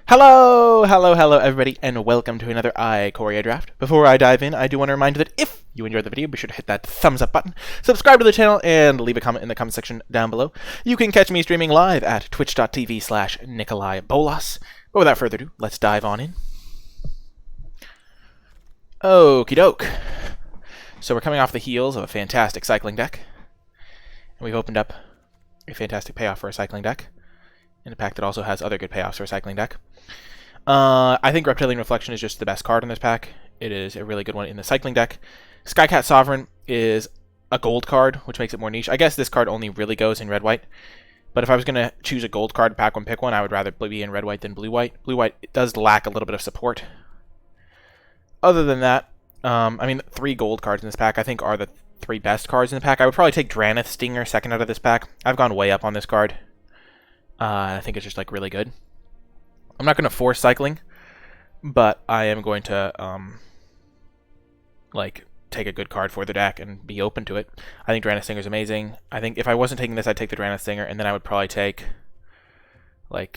Hello everybody, and welcome to another Ikoria draft. Before I dive in, I do want to remind you that if you enjoyed the video, be sure to hit that thumbs up button, subscribe to the channel, and leave a comment in the comment section down below. You can catch me streaming live at twitch.tv/NicolaiBolas. But without further ado, let's dive on in. Okie doke. So we're coming off the heels of a fantastic cycling deck, and we've opened up a fantastic payoff for a cycling deck, in a pack that also has other good payoffs for a cycling deck. I think Reptilian Reflection is just the best card in this pack. It is a really good one in the cycling deck. Skycat Sovereign is a gold card, which makes it more niche. I guess this card only really goes in red-white, but if I was going to choose a gold card, pack one, pick one, I would rather be in red-white than blue-white. Blue-white does lack a little bit of support. Other than that, I mean, 3 gold cards in this pack I think are the 3 best cards in the pack. I would probably take Drannith Stinger second out of this pack. I've gone way up on this card. I think it's just like really good. I'm not going to force cycling, but I am going to take a good card for the deck and be open to it. I think Drannith Stinger is amazing. I think if I wasn't taking this, I'd take the Drannith Stinger, and then I would probably take I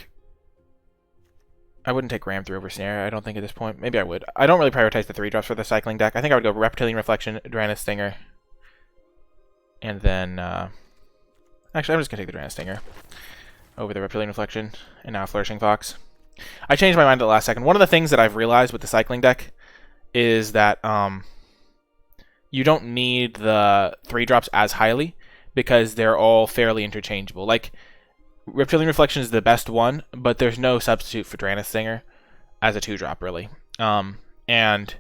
wouldn't take Ram through over Snare, I don't think, at this point. Maybe I would. I don't really prioritize the 3 drops for the cycling deck. I think I would go Reptilian Reflection, Drannith Stinger, and then actually I'm just gonna take the Drannith Stinger over the Reptilian Reflection, and now Flourishing Fox. I changed my mind at the last second. One of the things that I've realized with the cycling deck is that you don't need the 3 drops as highly because they're all fairly interchangeable. Like, Reptilian Reflection is the best one, but there's no substitute for Drannith Stinger as a 2 drop, really. And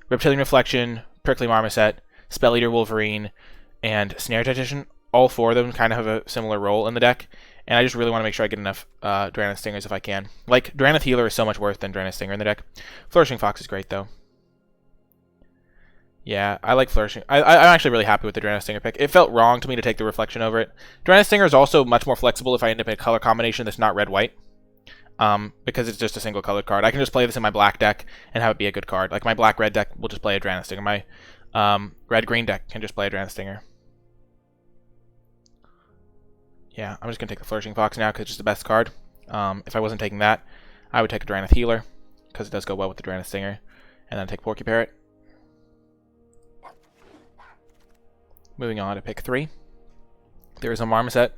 Reptilian Reflection, Prickly Marmoset, Spell Eater Wolverine, and Snare Tactician, all 4 of them kind of have a similar role in the deck. And I just really want to make sure I get enough Drannith Stingers if I can. Like, Drannith Healer is so much worse than Drannith Stinger in the deck. Flourishing Fox is great, though. Yeah, I like Flourishing. I'm actually really happy with the Drannith Stinger pick. It felt wrong to me to take the Reflection over it. Drannith Stinger is also much more flexible if I end up in a color combination that's not red-white. Because it's just a single colored card. I can just play this in my black deck and have it be a good card. Like, my black-red deck will just play a Drannith Stinger. My red-green deck can just play a Drannith Stinger. Yeah, I'm just going to take the Flourishing Fox now because it's just the best card. If I wasn't taking that, I would take a Drannith Healer because it does go well with the Drannith Stinger. And then take Porky Parrot. Moving on to pick 3. There is a Marmoset.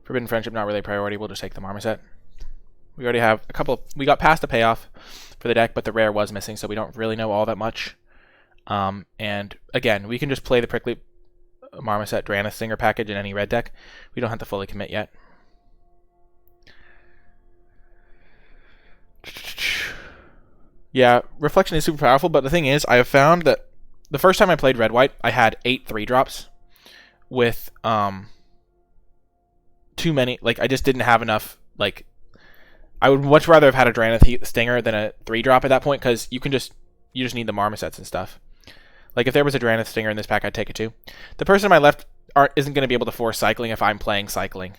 Forbidden Friendship, not really a priority. We'll just take the Marmoset. We already have a couple. We got past a payoff for the deck, but the rare was missing, so we don't really know all that much. And again, we can just play the Prickly Marmoset Drannith Stinger package in any red deck. We don't have to fully commit yet. Yeah, Reflection is super powerful, but the thing is, I have found that the first time I played red-white, I had 8 3-drops with too many. Like, I just didn't have enough. Like, I would much rather have had a Drannith Stinger than a 3-drop at that point, because you just need the Marmosets and stuff. Like, if there was a Drannith Stinger in this pack, I'd take it too. The person on my left isn't going to be able to force cycling if I'm playing cycling.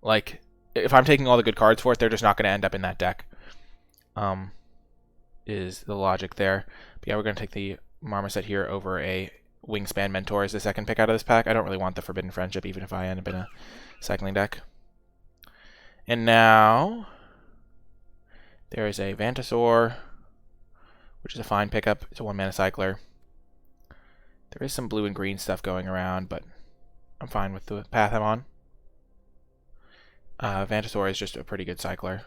Like, if I'm taking all the good cards for it, they're just not going to end up in that deck. Is the logic there. But yeah, we're going to take the Marmoset here over a Wingspan Mentor as the second pick out of this pack. I don't really want the Forbidden Friendship, even if I end up in a cycling deck. And now there is a Vantasaur, which is a fine pickup. It's a 1-mana cycler. There is some blue and green stuff going around, but I'm fine with the path I'm on. Vantasaur is just a pretty good cycler.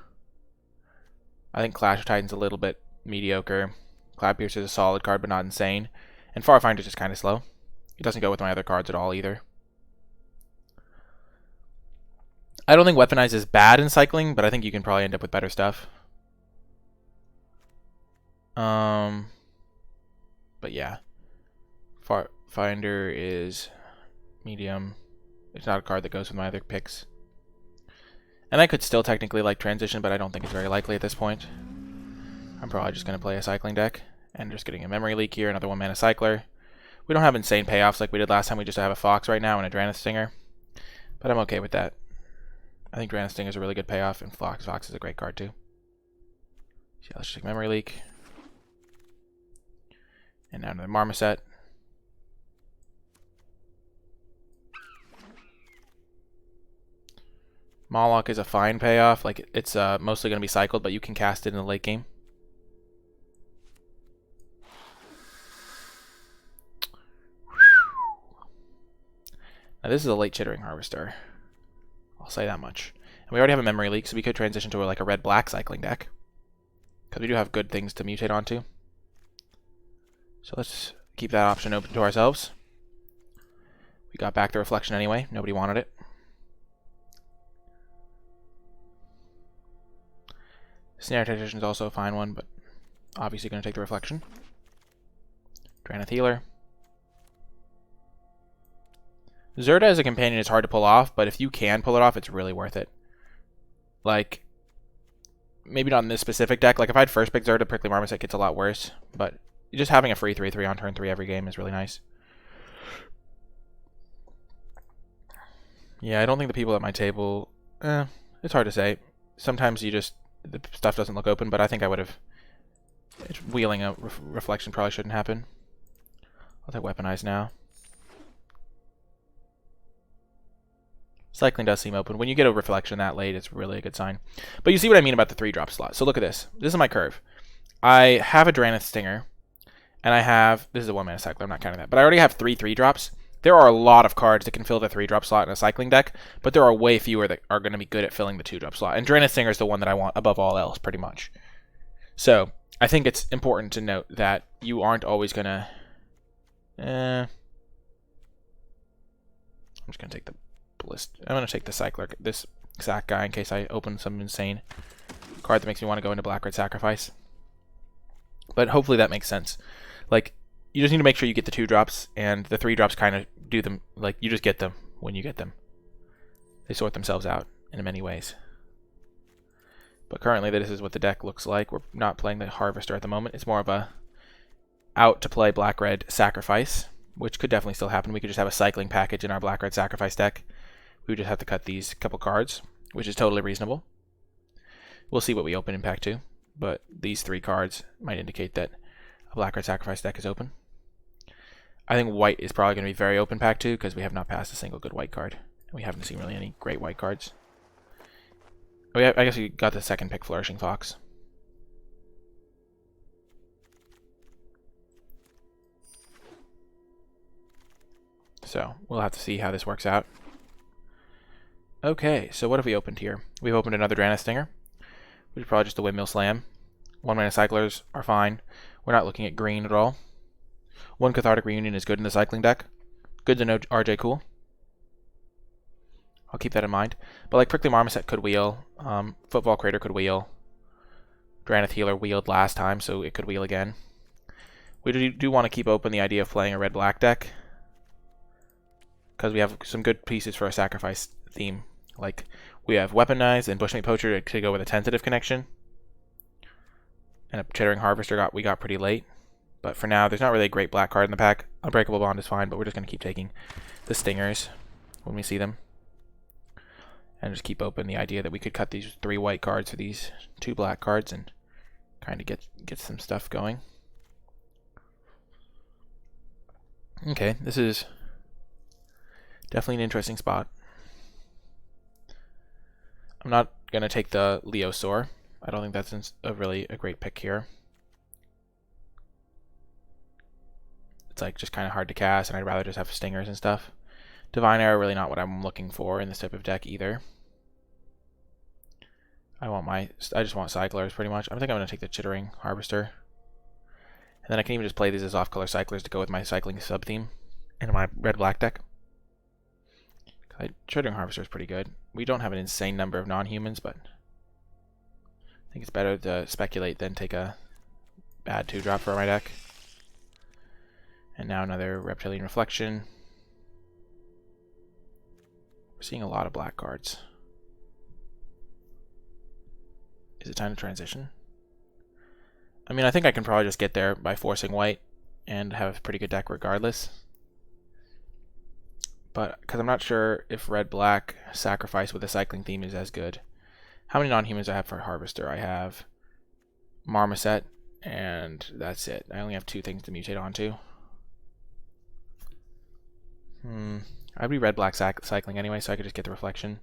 I think Clash of Titans a little bit mediocre. Cloudpiercer is a solid card, but not insane. And Farfinder is just kind of slow. It doesn't go with my other cards at all either. I don't think Weaponize is bad in cycling, but I think you can probably end up with better stuff. But yeah. Finder is medium. It's not a card that goes with my other picks. And I could still technically like Transition, but I don't think it's very likely at this point. I'm probably just going to play a cycling deck. And just getting a Memory Leak here, another 1-mana cycler. We don't have insane payoffs like we did last time. We just have a Fox right now and a Drannith Stinger. But I'm okay with that. I think Drannith Stinger is a really good payoff, and Fox is a great card too. So yeah, let's just take Memory Leak. And now another Marmoset. Moloch is a fine payoff. Like, it's mostly going to be cycled, but you can cast it in the late game. Now, this is a late Chittering Harvester. I'll say that much. And we already have a memory leak, so we could transition to like a red-black cycling deck. Because we do have good things to mutate onto. So let's keep that option open to ourselves. We got back the reflection anyway. Nobody wanted it. Snare Technician is also a fine one, but obviously going to take the reflection. Draneth Healer. Zerda as a companion is hard to pull off, but if you can pull it off, it's really worth it. Like, maybe not in this specific deck. Like, if I'd first picked Zerda, Prickly Marmoset gets a lot worse, but just having a free 3/3 on turn 3 every game is really nice. Yeah, I don't think the people at my table... it's hard to say. Sometimes the stuff doesn't look open, but I think I would have... Wheeling a reflection probably shouldn't happen. I'll take Weaponize now. Cycling does seem open. When you get a reflection that late, it's really a good sign. But you see what I mean about the 3-drop slot. So look at this. This is my curve. I have a Draneth Stinger, and I have... This is a 1-mana cycler, I'm not counting that. But I already have 3 3-drops. There are a lot of cards that can fill the 3-drop slot in a cycling deck, but there are way fewer that are going to be good at filling the 2-drop slot. And Draneth Stinger is the one that I want above all else, pretty much. So, I think it's important to note that you aren't always going to... I'm just going to take the... I'm going to take the cycler, this sack guy, in case I open some insane card that makes me want to go into Black-Red Sacrifice. But hopefully that makes sense. Like, you just need to make sure you get the 2-drops, and the 3-drops kind of do them, like, you just get them when you get them. They sort themselves out in many ways. But currently, this is what the deck looks like. We're not playing the Harvester at the moment. It's more of a out to play Black-Red Sacrifice, which could definitely still happen. We could just have a cycling package in our Black-Red Sacrifice deck. We would just have to cut these couple cards, which is totally reasonable. We'll see what we open in pack 2, but these 3 cards might indicate that a Black-Red Sacrifice deck is open. I think white is probably going to be very open pack 2 because we have not passed a single good white card. We haven't seen really any great white cards. Oh, yeah, I guess we got the second pick, Flourishing Fox. So, we'll have to see how this works out. Okay, so what have we opened here? We've opened another Draneth Stinger, which is probably just a Windmill Slam. 1-mana cyclers are fine. We're not looking at green at all. 1 Cathartic Reunion is good in the cycling deck. Good to know RJ Cool. I'll keep that in mind. But like Prickly Marmoset could wheel. Football Crater could wheel. Draneth Healer wheeled last time, so it could wheel again. We do want to keep open the idea of playing a red-black deck, because we have some good pieces for a sacrifice theme. Like, we have Weaponize and Bushmeat Poacher to go with a tentative connection. And a Chittering Harvester we got pretty late. But for now, there's not really a great black card in the pack. Unbreakable Bond is fine, but we're just going to keep taking the Stingers when we see them. And just keep open the idea that we could cut these 3 white cards for these 2 black cards and kind of get some stuff going. Okay, this is definitely an interesting spot. I'm not going to take the Leosaur. I don't think that's really a great pick here. It's like just kind of hard to cast, and I'd rather just have Stingers and stuff. Divine Arrow really not what I'm looking for in this type of deck either. I just want cyclers pretty much. I think I'm going to take the Chittering Harvester. And then I can even just play these as off-color cyclers to go with my cycling sub-theme in my red-black deck. Chittering Harvester is pretty good. We don't have an insane number of non-humans, but I think it's better to speculate than take a bad 2-drop for my deck. And now another Reptilian Reflection. We're seeing a lot of black cards. Is it time to transition? I mean, I think I can probably just get there by forcing white and have a pretty good deck regardless. But, because I'm not sure if red-black sacrifice with a cycling theme is as good. How many non-humans do I have for Harvester? I have Marmoset, and that's it. I only have 2 things to mutate onto. I'd be red-black cycling anyway, so I could just get the reflection.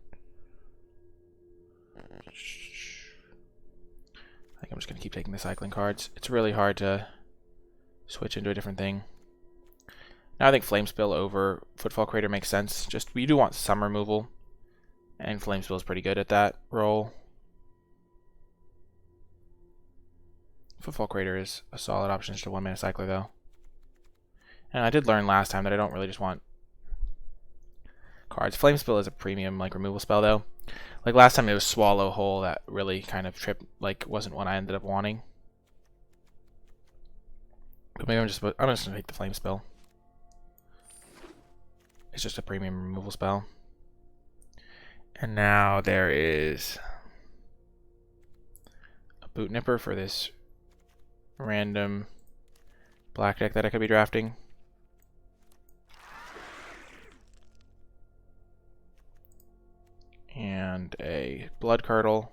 think I'm just going to keep taking the cycling cards. It's really hard to switch into a different thing. Now I think Flame Spill over Footfall Crater makes sense. Just, we do want some removal, and Flame Spill is pretty good at that role. Footfall Crater is a solid option, just a 1-mana cycler though. And I did learn last time that I don't really just want cards. Flame Spill is a premium like removal spell though. Like last time it was Swallow Hole that really kind of tripped, like wasn't what I ended up wanting. But maybe I'm just gonna take the Flame Spill. It's just a premium removal spell. And now there is a Boot Nipper for this random black deck that I could be drafting. And a Blood Curdle.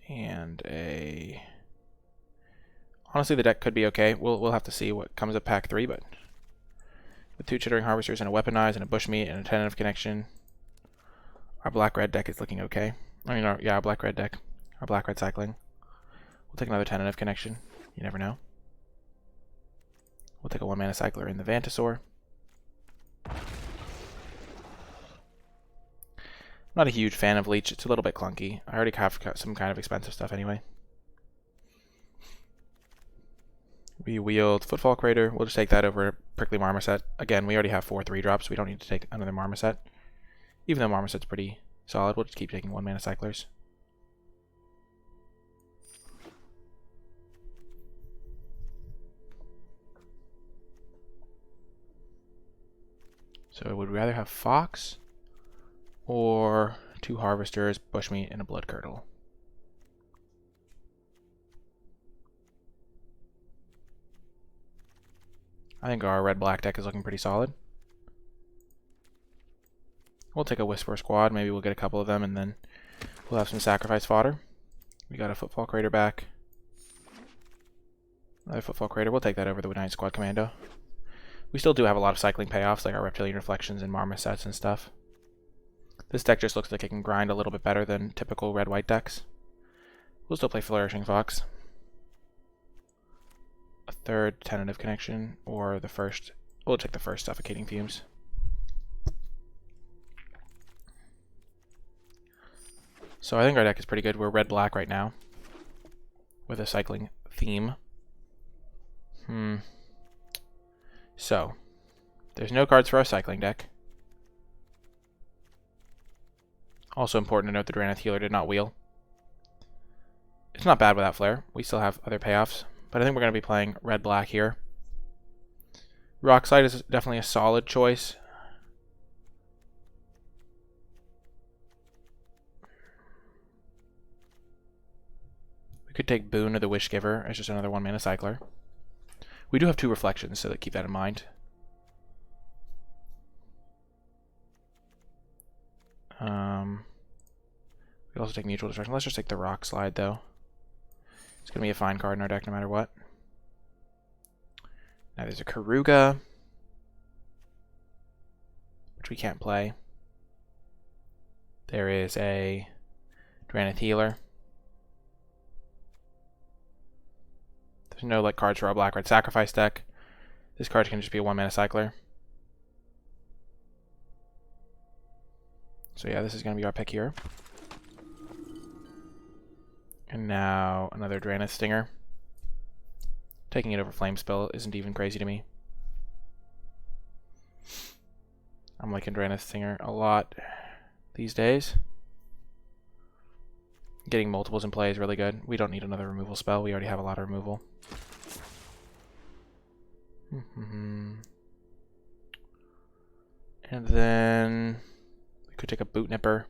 And a... Honestly, the deck could be okay. We'll have to see what comes of pack 3, but with 2 Chittering Harvesters and a Weaponize and a Bushmeat and a Tentative Connection, our black-red deck is looking okay. I mean, our black-red deck. Our black-red cycling. We'll take another Tentative Connection. You never know. We'll take a 1-mana cycler in the Vantasaur. I'm not a huge fan of Leech. It's a little bit clunky. I already have some kind of expensive stuff anyway. We wield Footfall Crater. We'll just take that over Prickly Marmoset. Again, we already have 4 3-drops. We don't need to take another Marmoset. Even though Marmoset's pretty solid, we'll just keep taking 1-mana cyclers. So would we rather have Fox or 2 Harvesters, Bushmeat, and a Blood Curdle? I think our red-black deck is looking pretty solid. We'll take a Whisper Squad. Maybe we'll get a couple of them, and then we'll have some sacrifice fodder. We got a Footfall Crater back. Another Footfall Crater. We'll take that over the Night Squad Commando. We still do have a lot of cycling payoffs, like our Reptilian Reflections and Marmosets and stuff. This deck just looks like it can grind a little bit better than typical red-white decks. We'll still play Flourishing Fox. A 3rd Tentative Connection, or the first... We'll take the first Suffocating Fumes. So I think our deck is pretty good. We're red-black right now, with a cycling theme. So, there's no cards for our cycling deck. Also important to note the Drannith Healer did not wheel. It's not bad without Flare. We still have other payoffs, but I think we're going to be playing red-black here. Rock Slide is definitely a solid choice. We could take Boon or the Wish Giver as just another 1-mana cycler. We do have 2 Reflections, so keep that in mind. We also take Mutual Destruction. Let's just take the Rock Slide, though. It's going to be a fine card in our deck no matter what. Now there's a Karuga, which we can't play. There is a Drannith Healer. There's no like cards for our black-red sacrifice deck. This card can just be a 1-mana cycler. So yeah, this is going to be our pick here. And now another Drannith Stinger. Taking it over Flame Spill isn't even crazy to me. I'm liking Drannith Stinger a lot these days. Getting multiples in play is really good. We don't need another removal spell. We already have a lot of removal. And then we could take a Boot Nipper.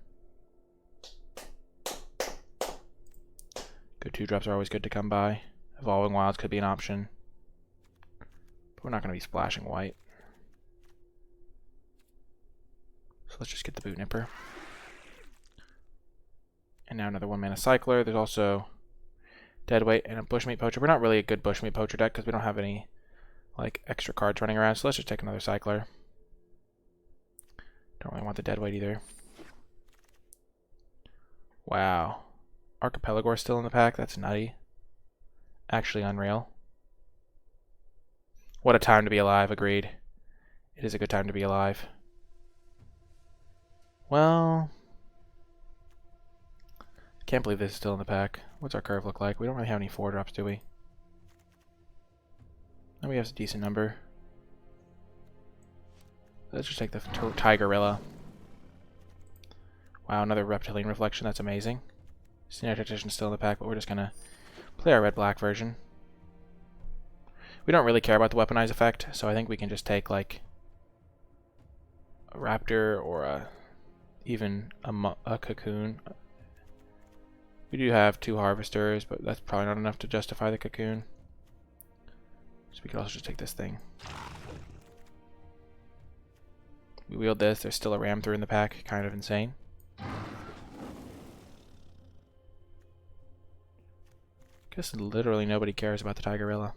Good 2-drops are always good to come by. Evolving Wilds could be an option. But we're not going to be splashing white. So let's just get the Boot Nipper. And now another 1-mana cycler. There's also Deadweight and a Bushmeat Poacher. We're not really a good Bushmeat Poacher deck because we don't have any like extra cards running around. So let's just take another cycler. Don't really I want the dead weight either. Wow. Archipelago's still in the pack? That's nutty. Actually unreal. What a time to be alive, agreed. It is a good time to be alive. Well... Can't believe this is still in the pack. What's our curve look like? We don't really have any 4-drops, do we? No, we have a decent number. Let's just take the Tigerilla. Wow, another Reptilian Reflection. That's amazing. Snare Tactician's still in the pack, but we're just gonna play our red-black version. We don't really care about the weaponize effect, so I think we can just take like a Raptor or even a Cocoon. We do have 2 Harvesters, but that's probably not enough to justify the Cocoon. So we could also just take this thing. We wield this. There's still a Ram through in the pack. Kind of insane. Guess literally nobody cares about the Tigerilla.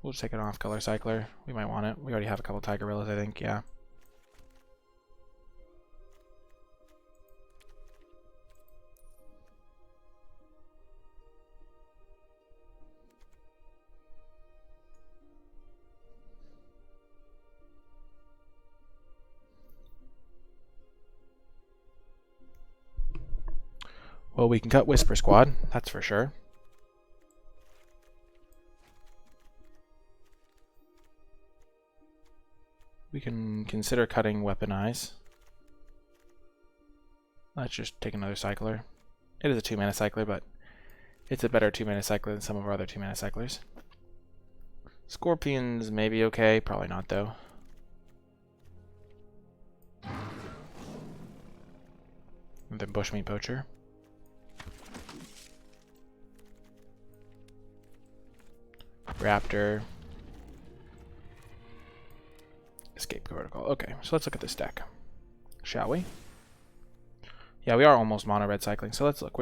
We'll just take an off-color Cycler. We might want it. We already have a couple Tigerillas, I think. Yeah. Well, we can cut Whisper Squad, that's for sure. We can consider cutting Weaponize. Let's just take another Cycler. It is a 2-mana Cycler, but it's a better 2-mana Cycler than some of our other 2-mana Cyclers. Scorpions may be okay, probably not though. And then Bushmeat Poacher. Raptor. Escape Protocol. Okay, so let's look at this deck. Shall we? Yeah, we are almost mono red cycling, so let's look.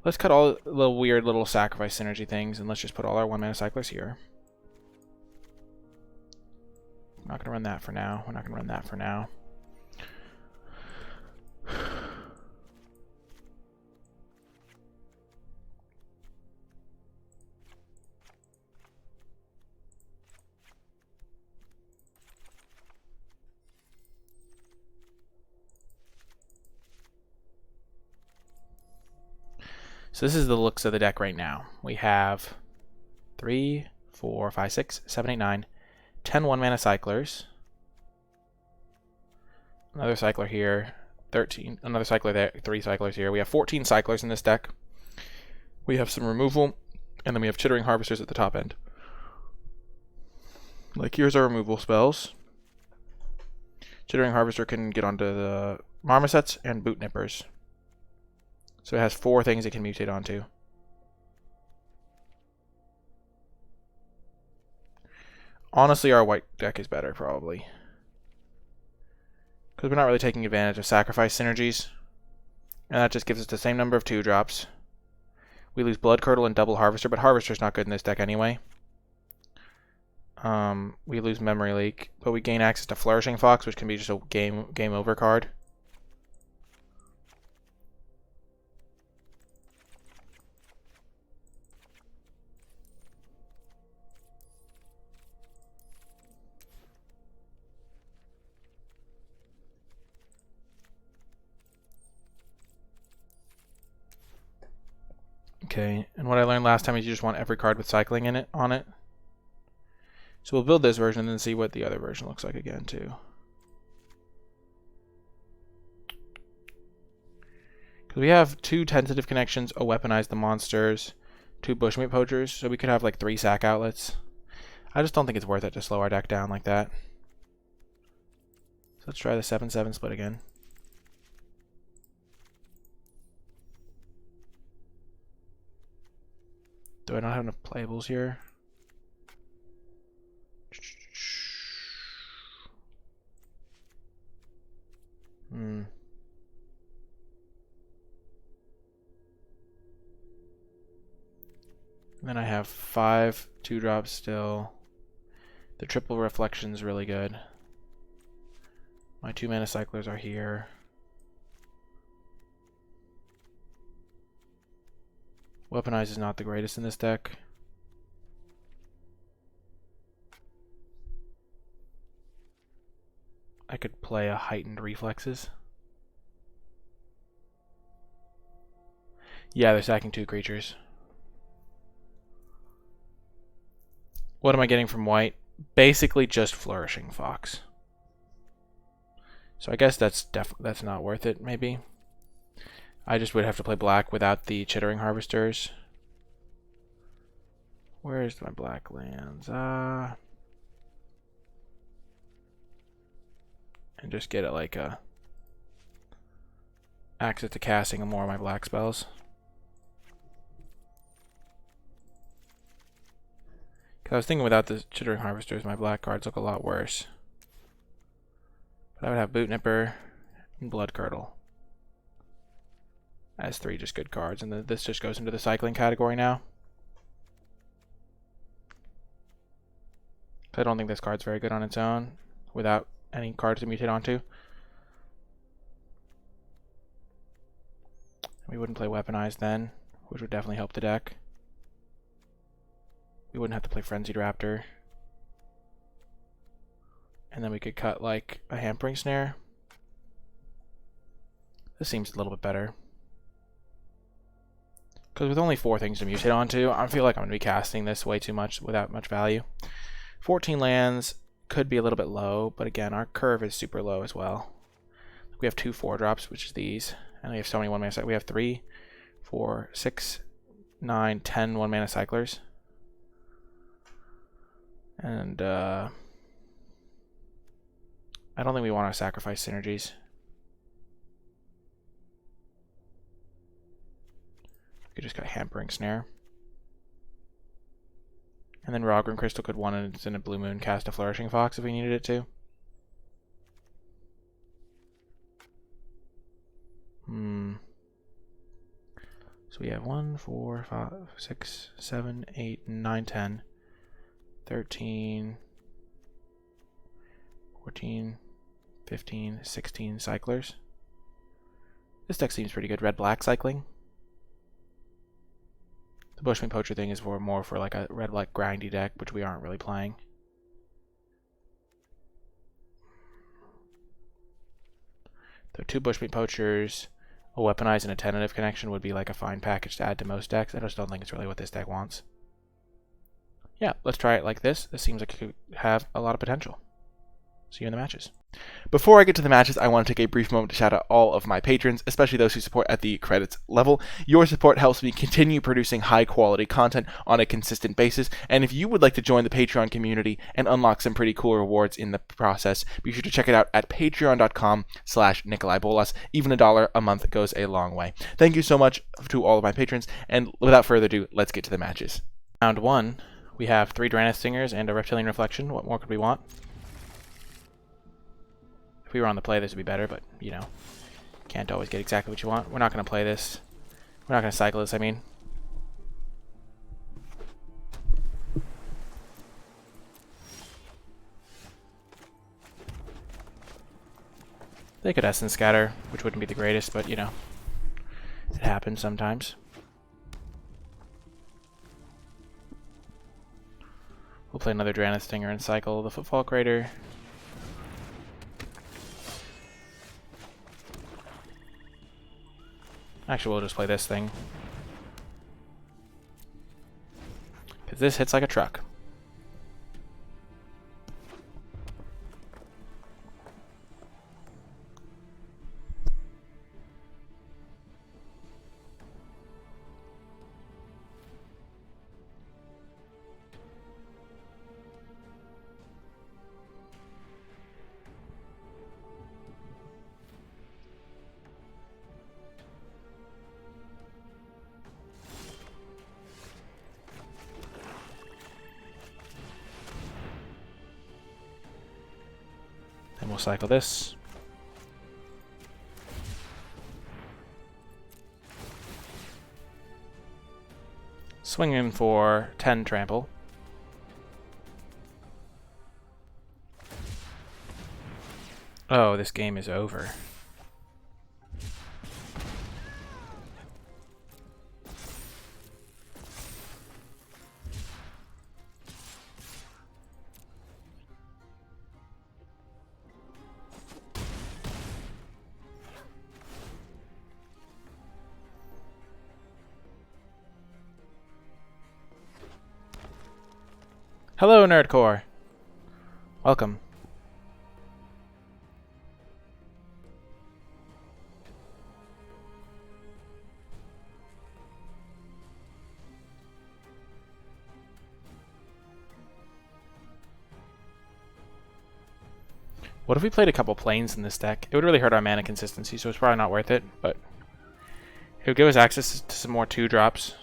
Let's cut all the weird little sacrifice synergy things, and let's just put all our 1-mana cyclers here. We're not going to run that for now. We're not going to run that for now. So this is the looks of the deck right now. We have 3, 4, 5, 6, 7, 8, 9, 10 1-mana cyclers. Another cycler here. 13. Another cycler there. 3 cyclers here. We have 14 cyclers in this deck. We have some removal, and then we have Chittering Harvesters at the top end. Like, here's our removal spells. Chittering Harvester can get onto the Marmosets and Boot Nippers. So it has 4 things it can mutate onto. Honestly, our white deck is better, probably. Because we're not really taking advantage of sacrifice synergies. And that just gives us the same number of 2-drops. We lose Blood Curdle and Double Harvester, but Harvester's not good in this deck anyway. We lose Memory Leak, but we gain access to Flourishing Fox, which can be just a game over card. Okay, and what I learned last time is you just want every card with cycling in it on it. So we'll build this version and then see what the other version looks like again too. Because we have 2 tentative connections, a Weaponize the Monsters, 2 Bushmeat Poachers, so we could have like 3 sack outlets. I just don't think it's worth it to slow our deck down like that. So let's try the 7-7 split again. Do I not have enough playables here? And then I have 5 2-drops still. The triple reflection's really good. My 2 mana cyclers are here. Weaponize is not the greatest in this deck. I could play a heightened reflexes. Yeah, they're sacking 2 creatures. What am I getting from white? Basically just Flourishing Fox. So I guess that's not worth it, maybe. I just would have to play black without the Chittering Harvesters. Where's my black lands? And just get it like a access to casting more of my black spells. Because I was thinking without the Chittering Harvesters, my black cards look a lot worse. But I would have Boot Nipper and Blood Curdle as 3 just good cards, and this just goes into the cycling category now. I don't think this card's very good on its own without any cards to mutate onto. We wouldn't play Weaponized then, which would definitely help the deck. We wouldn't have to play Frenzied Raptor. And then we could cut like a Hampering Snare. This seems a little bit better. Because with only 4 things to mutate onto, I feel like I'm going to be casting this way too much without much value. 14 lands could be a little bit low, but again, our curve is super low as well. We have 2 4-drops, which is these, and we have so many 1-mana cyclers. We have 3, 4, 6, 9, 10 1-mana cyclers. And I don't think we want to sacrifice synergies. We could just got Hampering Snare. And then Rogren Crystal could 1 and it's in a Blue Moon cast a Flourishing Fox if we needed it to. So we have 1, 4, 5, 6, 7, 8, 9, 10, 13, 14, 15, 16 cyclers. This deck seems pretty good. Red-black cycling. The Bushmeat Poacher thing is more for like a red-black grindy deck, which we aren't really playing. The 2 Bushmeat Poachers, a Weaponized and a Tentative Connection would be like a fine package to add to most decks. I just don't think it's really what this deck wants. Yeah, let's try it like this. This seems like it could have a lot of potential. See you in the matches. Before I get to the matches, I want to take a brief moment to shout out all of my patrons, especially those who support at the credits level. Your support helps me continue producing high-quality content on a consistent basis, and if you would like to join the Patreon community and unlock some pretty cool rewards in the process, be sure to check it out at patreon.com/NicolaiBolas. Even $1 a month goes a long way. Thank you so much to all of my patrons, and without further ado, let's get to the matches. Round 1, we have 3 Draenei Stingers and a Reptilian Reflection. What more could we want? If we were on the play, this would be better, but, you know, can't always get exactly what you want. We're not going to play this. We're not going to cycle this, I mean. They could Essence Scatter, which wouldn't be the greatest, but, you know, it happens sometimes. We'll play another Draenei Stinger and cycle the Footfall Crater. Actually, we'll just play this thing. Because this hits like a truck. Then we'll cycle this. Swing in for 10 trample. Oh, this game is over. Hello, Nerdcore. Welcome. What if we played a couple planes in this deck? It would really hurt our mana consistency, so it's probably not worth it, but it would give us access to some more 2-drops.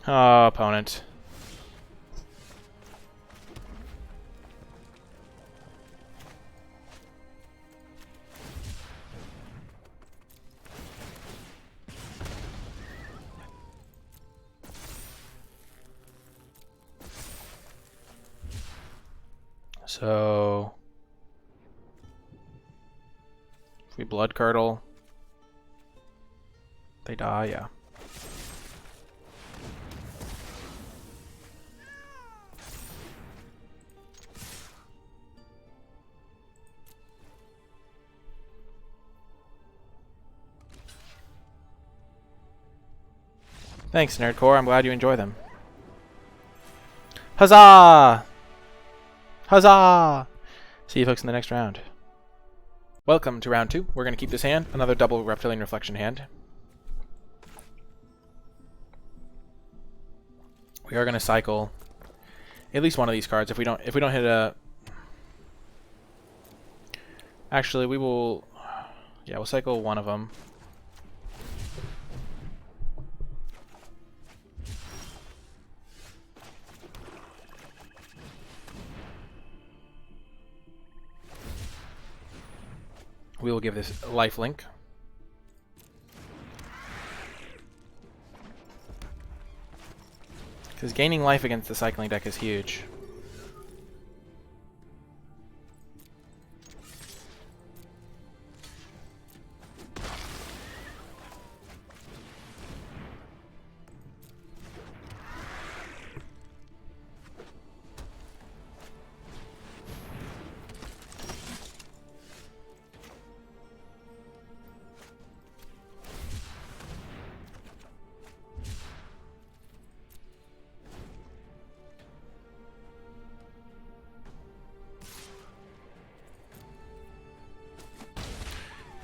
Oh, opponent. So if we blood curdle, they die, yeah. Thanks, Nerdcore. I'm glad you enjoy them. Huzzah! Huzzah! See you folks in the next round. Welcome to round 2. We're going to keep this hand. Another double Reptilian Reflection hand. We are going to cycle at least one of these cards. If we don't hit a... Actually, we will... Yeah, we'll cycle one of them. We will give this lifelink. Because gaining life against the cycling deck is huge.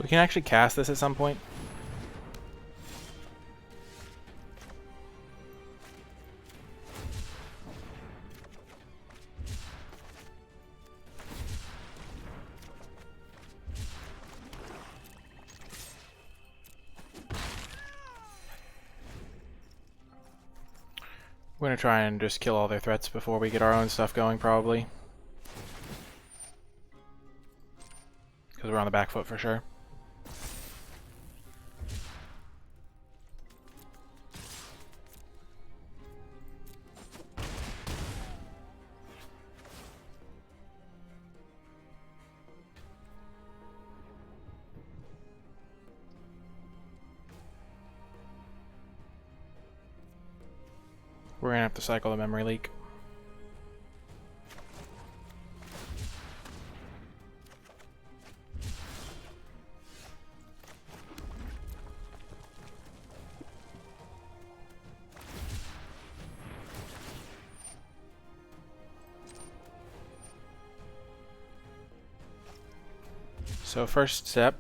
We can actually cast this at some point. We're going to try and just kill all their threats before we get our own stuff going, probably. Because we're on the back foot for sure. We're going to have to cycle the memory leak. So first step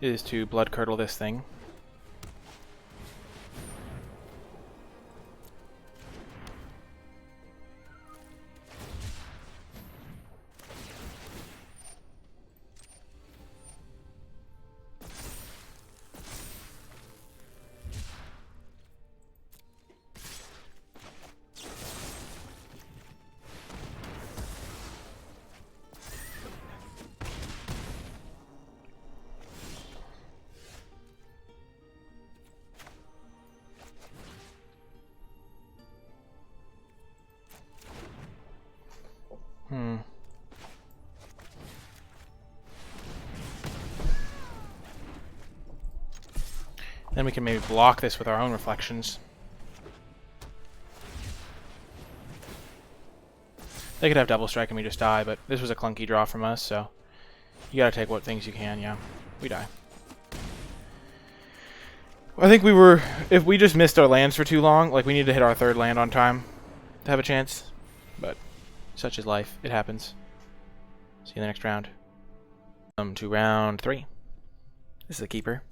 is to blood curdle this thing. Then we can maybe block this with our own reflections. They could have double strike and we just die, but this was a clunky draw from us, so you gotta take what things you can. Yeah, we die. I think we were, if we just missed our lands for too long, like we needed to hit our third land on time to have a chance, but such is life. It happens. See you in the next round. To round 3. This is a keeper.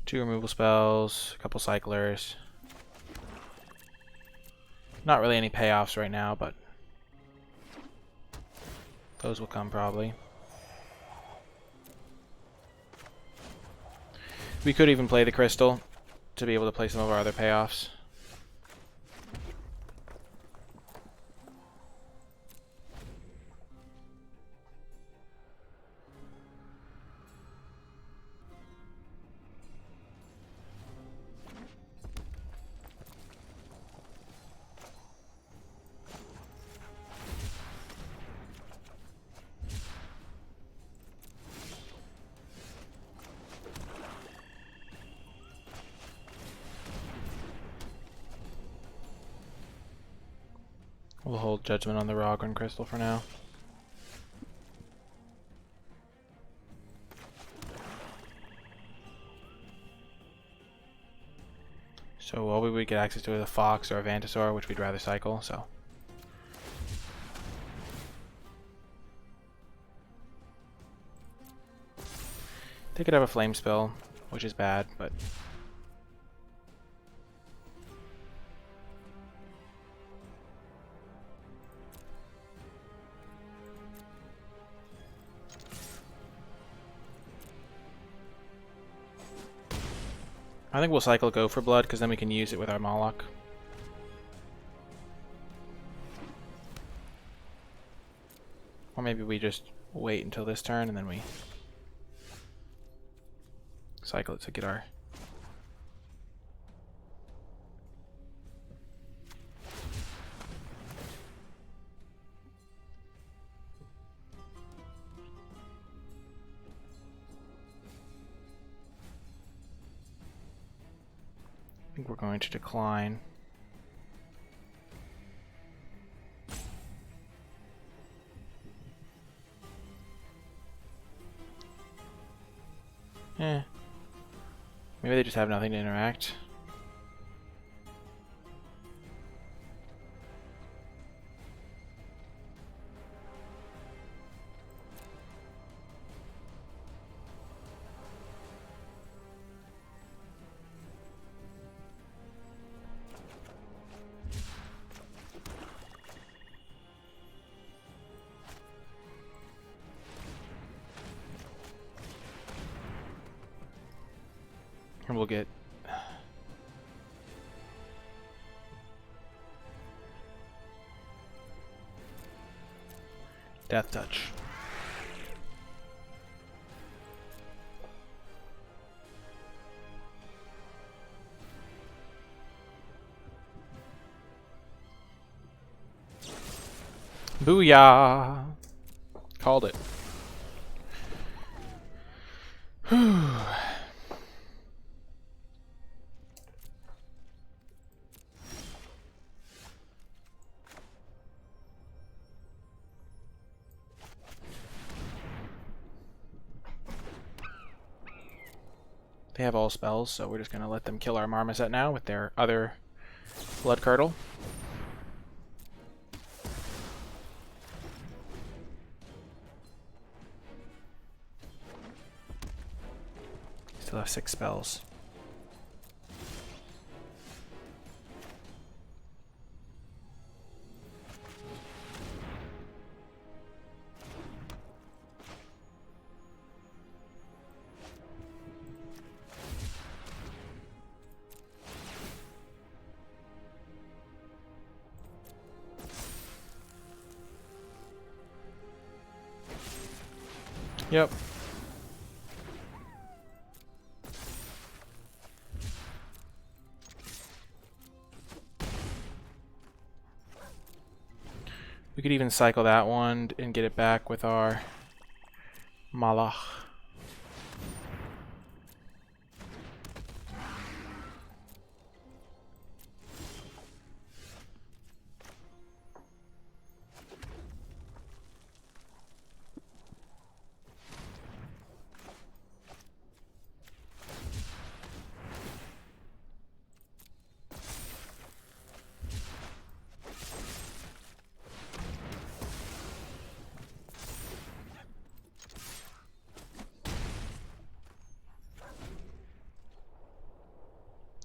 2 removal spells, a couple cyclers. Not really any payoffs right now, but those will come probably. We could even play the crystal to be able to play some of our other payoffs. We'll hold judgment on the Rogran crystal for now. So what we would get access to is a Fox or a Vantasaur, which we'd rather cycle, so. They could have a Flame Spell, which is bad, but I think we'll cycle Go for Blood, because then we can use it with our Moloch. Or maybe we just wait until this turn, and then we cycle it to get our... I think we're going to decline. Eh. Maybe they just have nothing to interact. And we'll get Death Touch. Booyah! Called it. Whew. They have all spells, so we're just going to let them kill our Marmoset now with their other Blood Curdle. Still have 6 spells. Yep. We could even cycle that one and get it back with our Malach.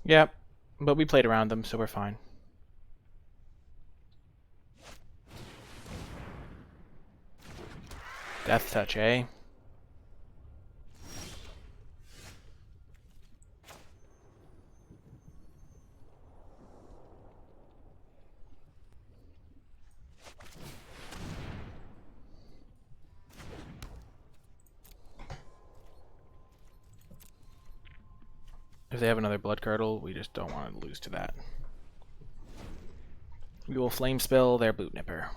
Yep, but we played around them, so we're fine. Death touch, eh? If they have another blood curdle, we just don't want to lose to that. We will flame spill their boot nipper.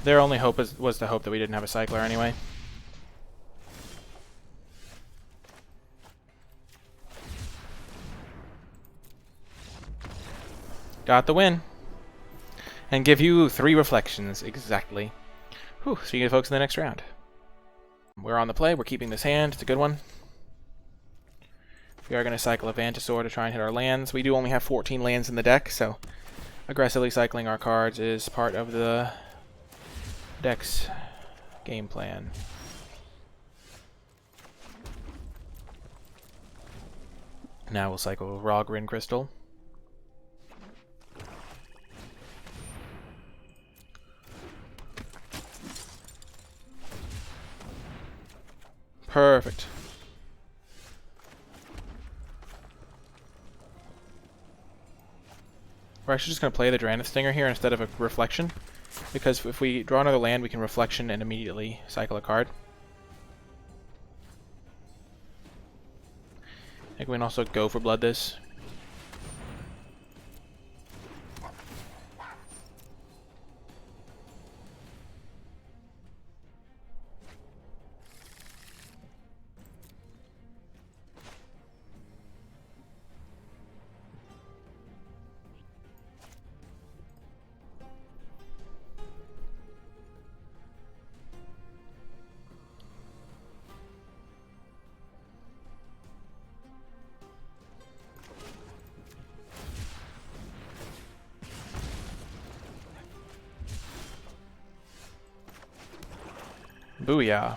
Their only hope was the hope that we didn't have a cycler anyway. Got the win. And give you 3 reflections, exactly. Whew, see you folks in the next round. We're on the play, we're keeping this hand, it's a good one. We are going to cycle a Vantasaur to try and hit our lands. We do only have 14 lands in the deck, so aggressively cycling our cards is part of the deck's game plan. Now we'll cycle Rogrin Crystal. Perfect. We're actually just going to play the Draenith Stinger here instead of a Reflection, because if we draw another land, we can Reflection and immediately cycle a card. I think we can also go for Blood this. Booyah.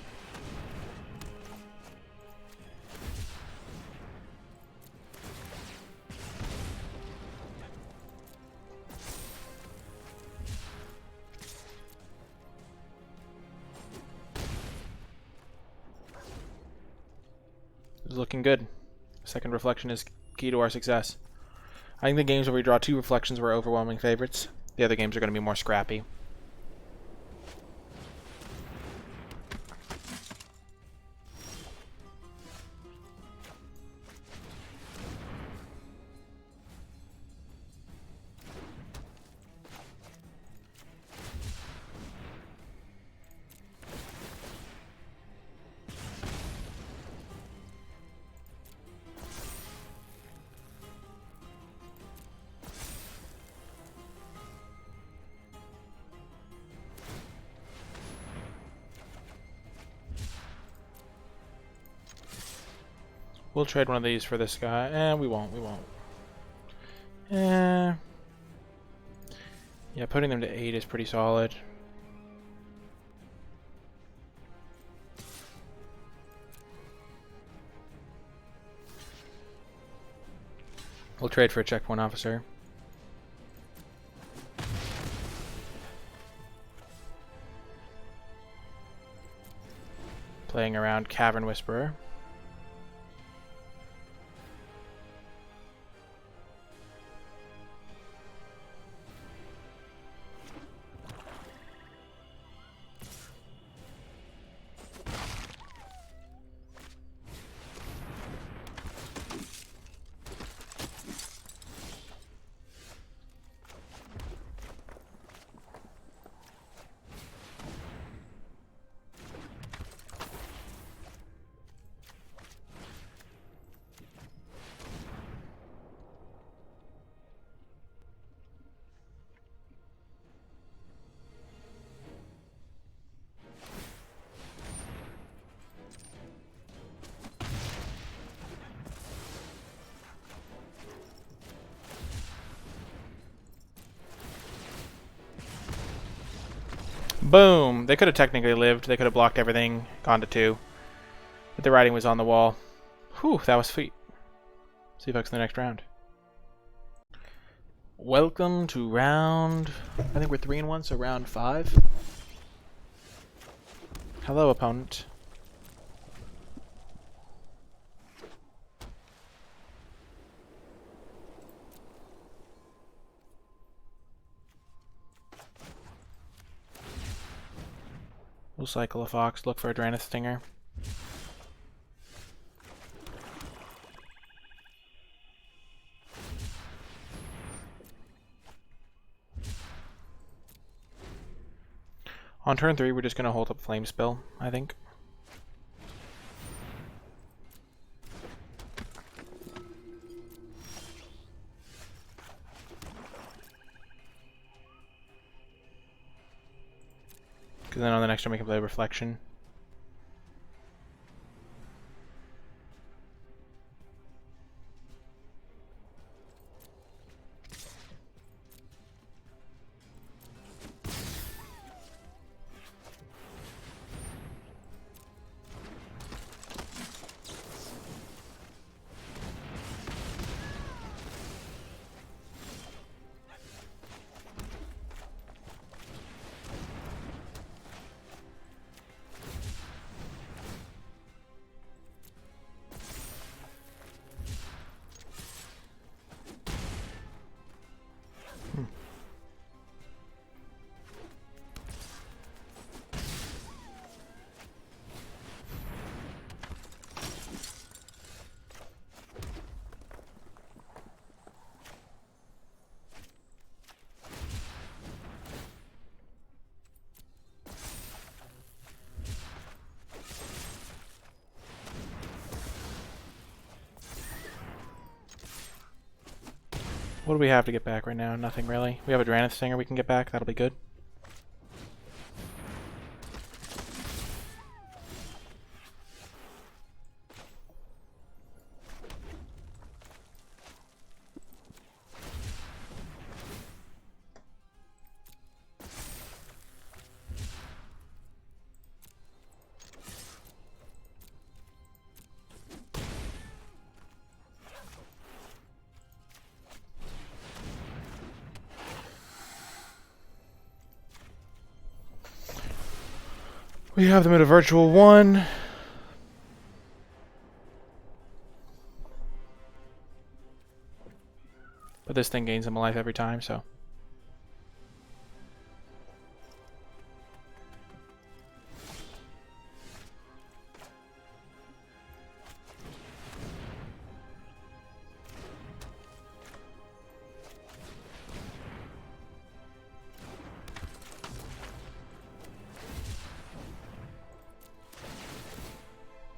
This is looking good. Second reflection is key to our success. I think the games where we draw 2 reflections were overwhelming favorites. The other games are going to be more scrappy. We'll trade one of these for this guy. We won't. Yeah, putting them to 8 is pretty solid. We'll trade for a checkpoint officer. Playing around Cavern Whisperer. Boom! They could have technically lived. They could have blocked everything, gone to 2. But the writing was on the wall. Whew, that was sweet. See you folks in the next round. Welcome to round... I think we're 3-1, so round 5. Hello, opponent. We'll cycle a fox, look for a Draenith Stinger. On turn 3, we're just going to hold up Flame Spill, I think. Because then on the next turn we can play Reflection. What do we have to get back right now? Nothing really. We have a Draenith Stinger we can get back. That'll be good. We have them at a virtual 1. But this thing gains them a life every time, so.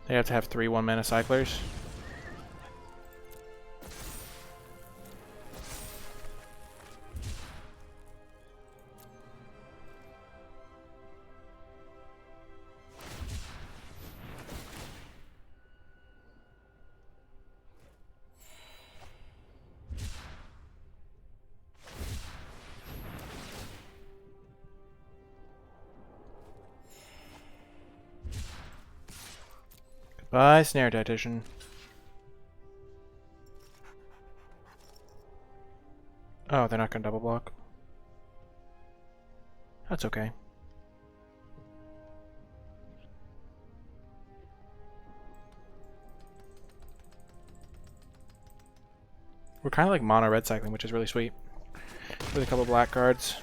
They have to have 3 1-mana cyclers. Bye, Snare Dietitian. Oh, they're not going to double block. That's okay. We're kind of like mono red cycling, which is really sweet. With a couple black cards.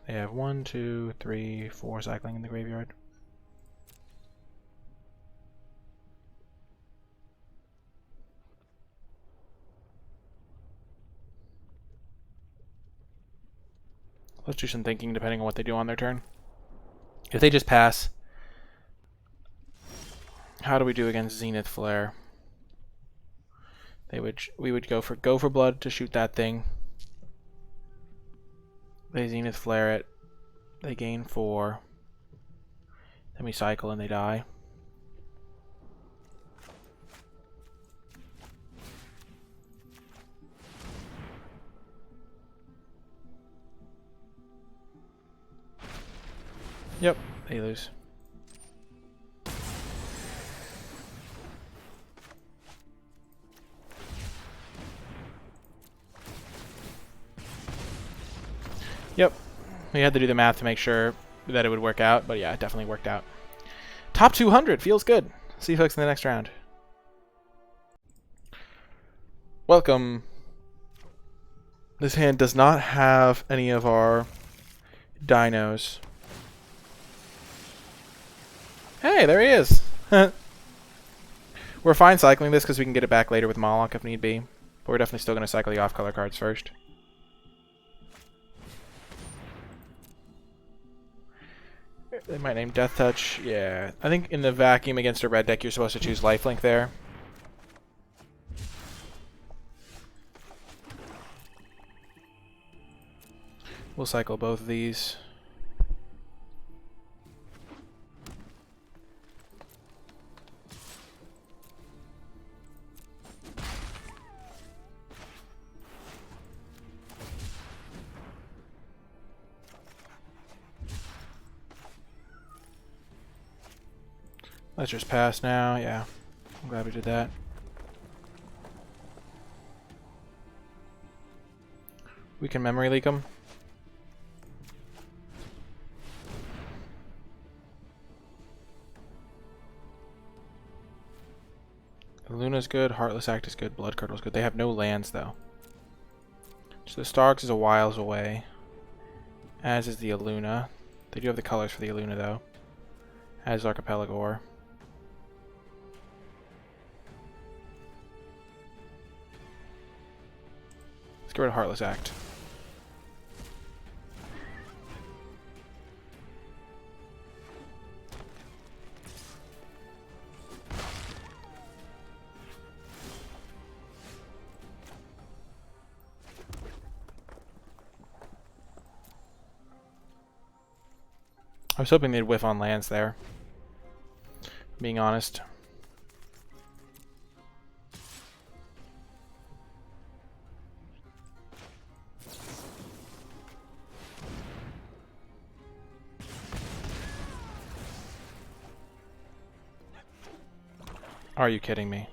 They have 1, 2, 3, 4 cycling in the graveyard. Let's do some thinking depending on what they do on their turn. If they just pass, how do we do against Zenith Flare? We would go for blood to shoot that thing. They Zenith Flare it. They gain 4. Then we cycle and they die. Yep, they lose. Yep, we had to do the math to make sure that it would work out, but yeah, it definitely worked out. Top 200 feels good. See you folks in the next round. Welcome. This hand does not have any of our dinos. Hey, there he is. We're fine cycling this because we can get it back later with Moloch if need be. But we're definitely still going to cycle the off-color cards first. They might name Death Touch. Yeah. I think in the vacuum against a red deck, you're supposed to choose Lifelink there. We'll cycle both of these. Let's just pass now. Yeah. I'm glad we did that. We can memory leak them. Luna's good, Heartless Act is good, Blood Curdle's good. They have no lands though. So the Starks is a whiles away. As is the Aluna. They do have the colors for the Aluna though. As is Archipelagor. Let's get rid of Heartless Act. I was hoping they'd whiff on lands there. Being honest. Are you kidding me?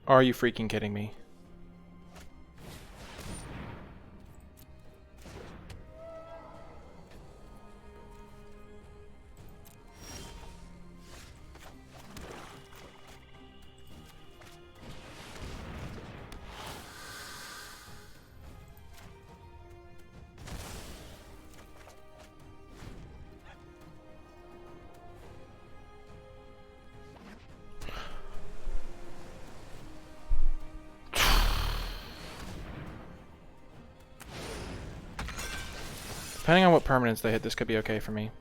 Are you freaking kidding me? Depending on what permanents they hit, this could be okay for me.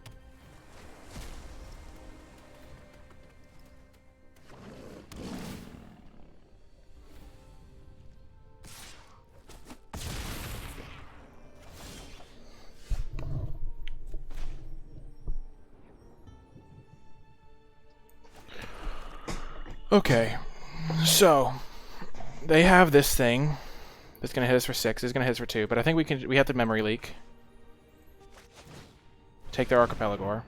Okay, so they have this thing that's gonna hit us for 6. It's gonna hit us for 2, but I think we have the memory leak. Take their Archipelagor.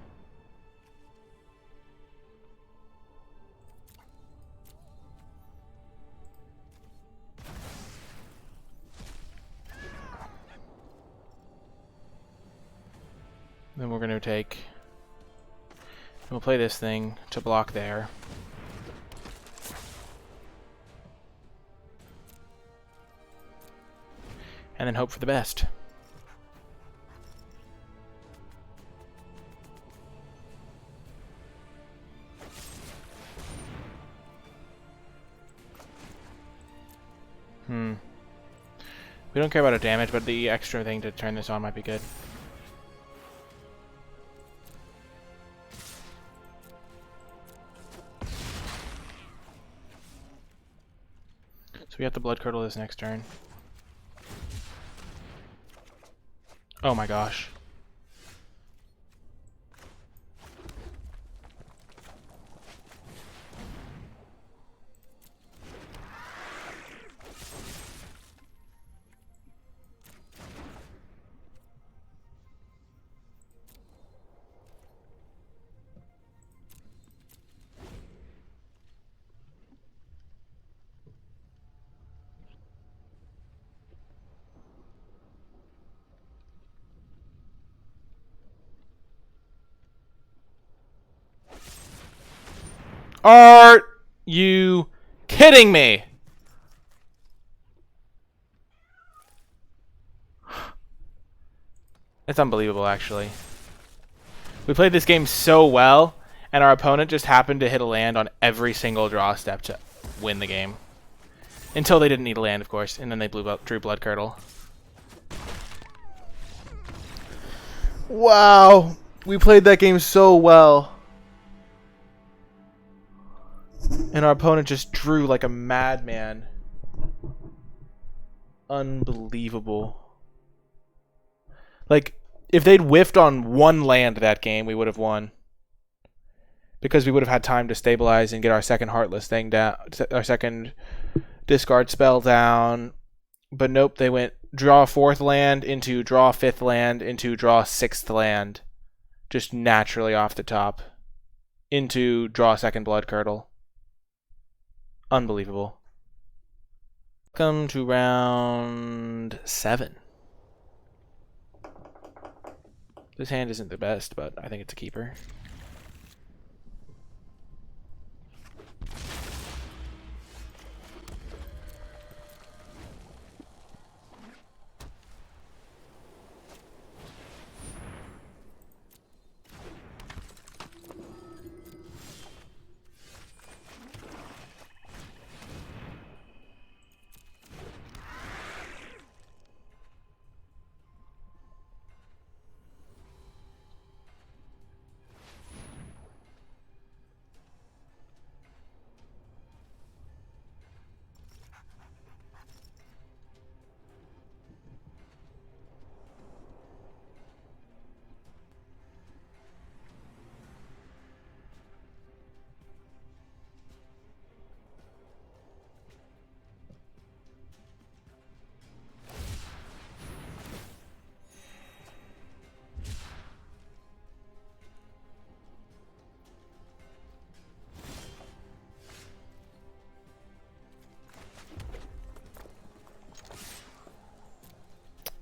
Then we're gonna take. We'll play this thing to block there. And then hope for the best. We don't care about our damage, but the extra thing to turn this on might be good. So we have to Blood Curdle this next turn. Oh my gosh. Are you kidding me? It's unbelievable, actually. We played this game so well, and our opponent just happened to hit a land on every single draw step to win the game. Until they didn't need a land, of course, and then they drew Blood Curdle. Wow. We played that game so well. And our opponent just drew like a madman. Unbelievable. Like, if they'd whiffed on one land that game, we would have won. Because we would have had time to stabilize and get our second Heartless thing down, our second discard spell down. But nope, they went draw 4th land into draw 5th land into draw 6th land. Just naturally off the top. Into draw 2nd Blood Curdle. Unbelievable. Welcome to round 7. This hand isn't the best, but I think it's a keeper.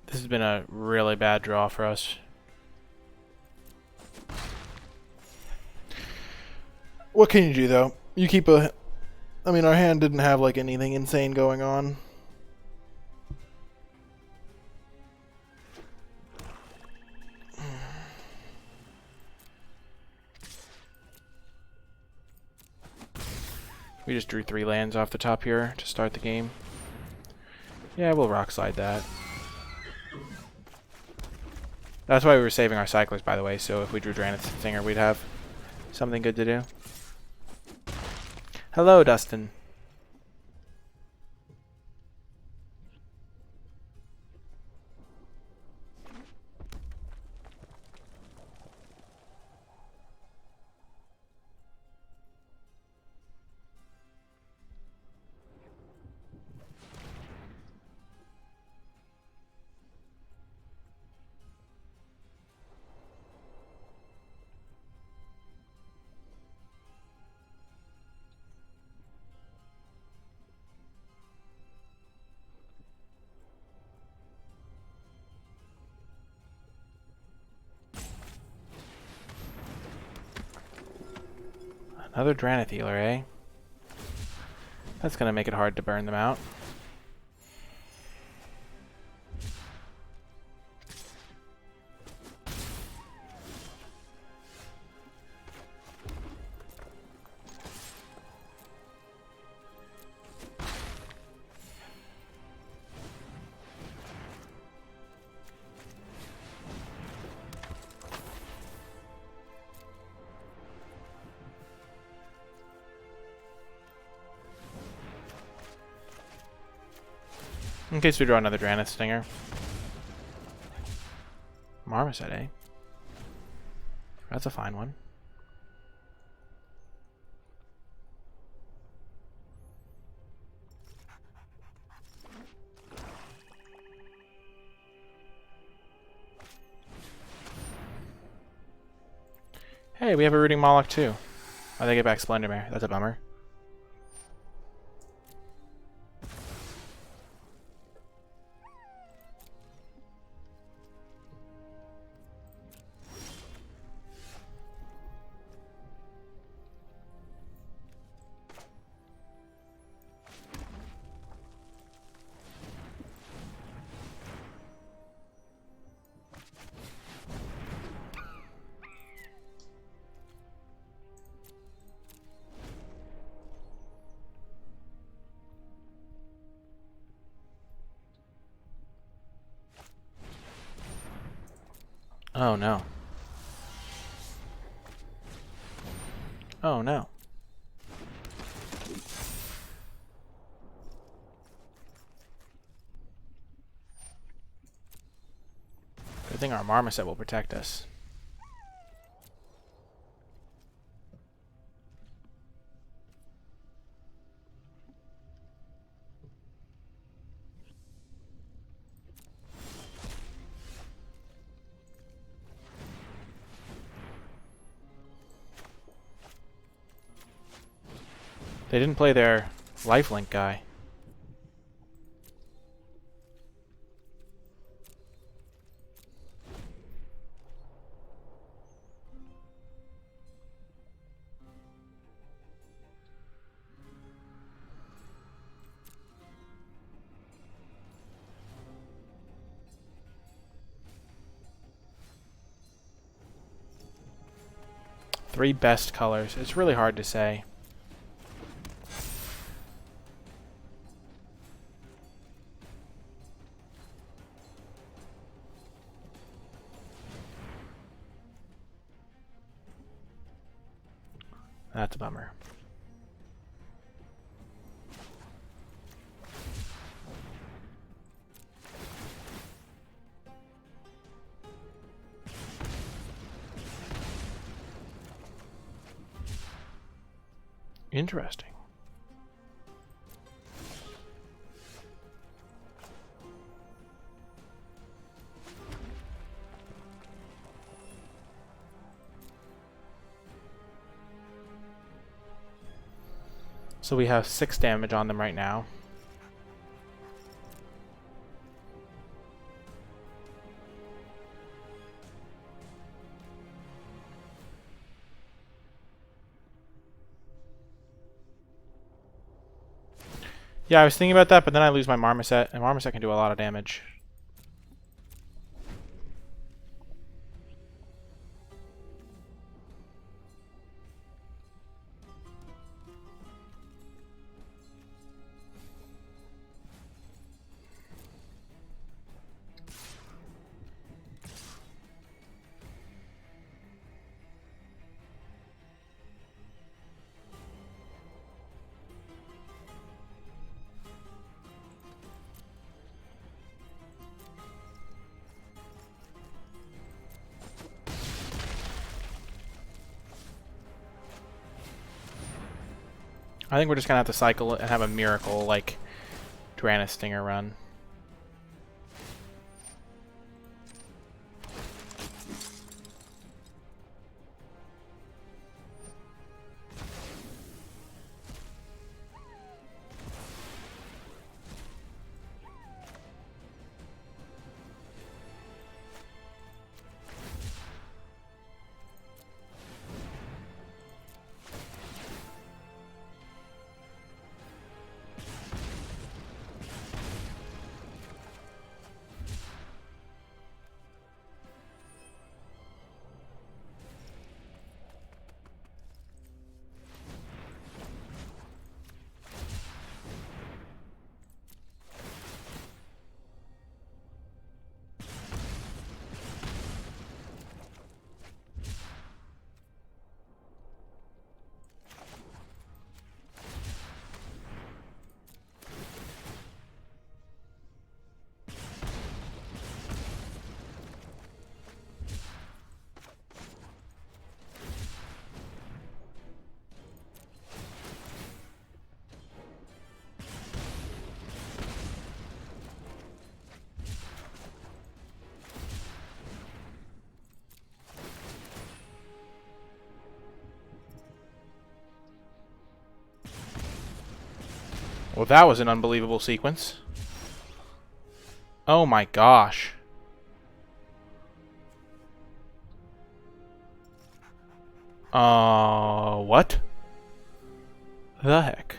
This has been a really bad draw for us. What can you do, though? You keep a... I mean, our hand didn't have, like, anything insane going on. We just drew 3 lands off the top here to start the game. Yeah, we'll rock slide that. That's why we were saving our cyclers, by the way, so if we drew Draneth's Stinger, we'd have something good to do. Hello, Dustin. Another Draneth healer, eh? That's gonna make it hard to burn them out. In case we draw another Draneth Stinger. Marmoset, eh? That's a fine one. Hey, we have a Rooting Moloch too. Oh, they get back Splendermare. That's a bummer. Oh no. Oh no. Good thing our marmoset will protect us. They didn't play their lifelink guy. Three best colors. It's really hard to say. That's a bummer. Interesting. So we have 6 damage on them right now. Yeah, I was thinking about that, but then I lose my marmoset, and marmoset can do a lot of damage. I think we're just gonna have to cycle it and have a miracle, like Drana Stinger run. Well, that was an unbelievable sequence. Oh my gosh. What the heck?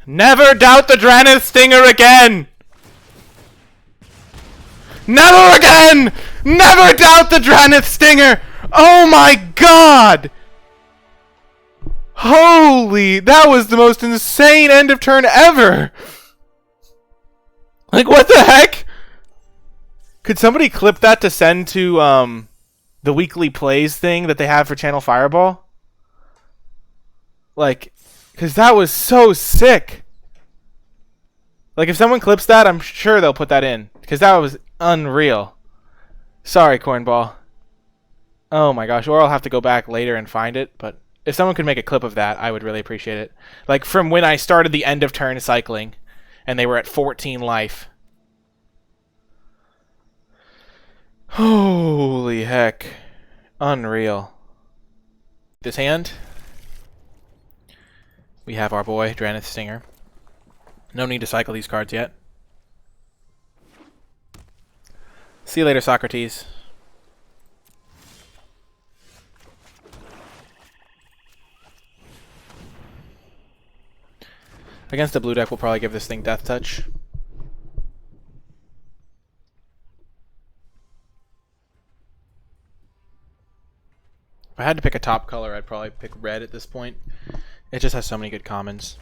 Never doubt the Dranith Stinger again! Never again! Never doubt the Dranith Stinger! Oh my god! Holy, that was the most insane end of turn ever! Like, what the heck? Could somebody clip that to send to, the weekly plays thing that they have for Channel Fireball? Like, because that was so sick. Like, if someone clips that, I'm sure they'll put that in. Because that was unreal. Sorry, Cornball. Oh my gosh, or I'll have to go back later and find it, but if someone could make a clip of that, I would really appreciate it. Like, from when I started the end of turn cycling, and they were at 14 life. Holy heck. Unreal. This hand, we have our boy, Dranith Stinger. No need to cycle these cards yet. See you later, Socrates. Against the blue deck, we'll probably give this thing Death Touch. If I had to pick a top color, I'd probably pick red at this point. It just has so many good commons.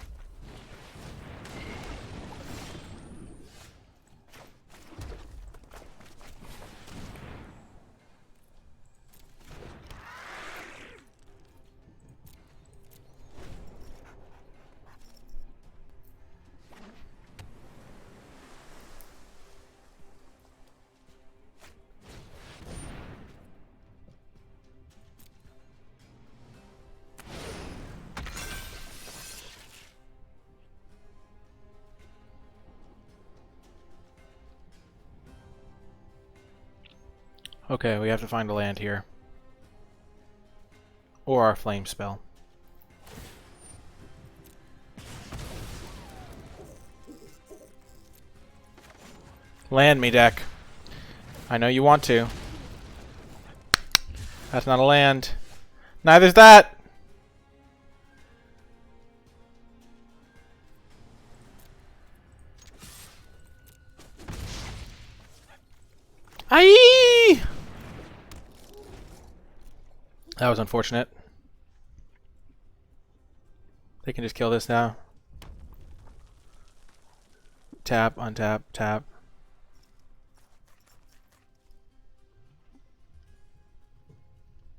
Okay, we have to find a land here. Or our flame spell. Land me, deck. I know you want to. That's not a land. Neither's that! Aye! That was unfortunate. They can just kill this now. Tap, untap, tap.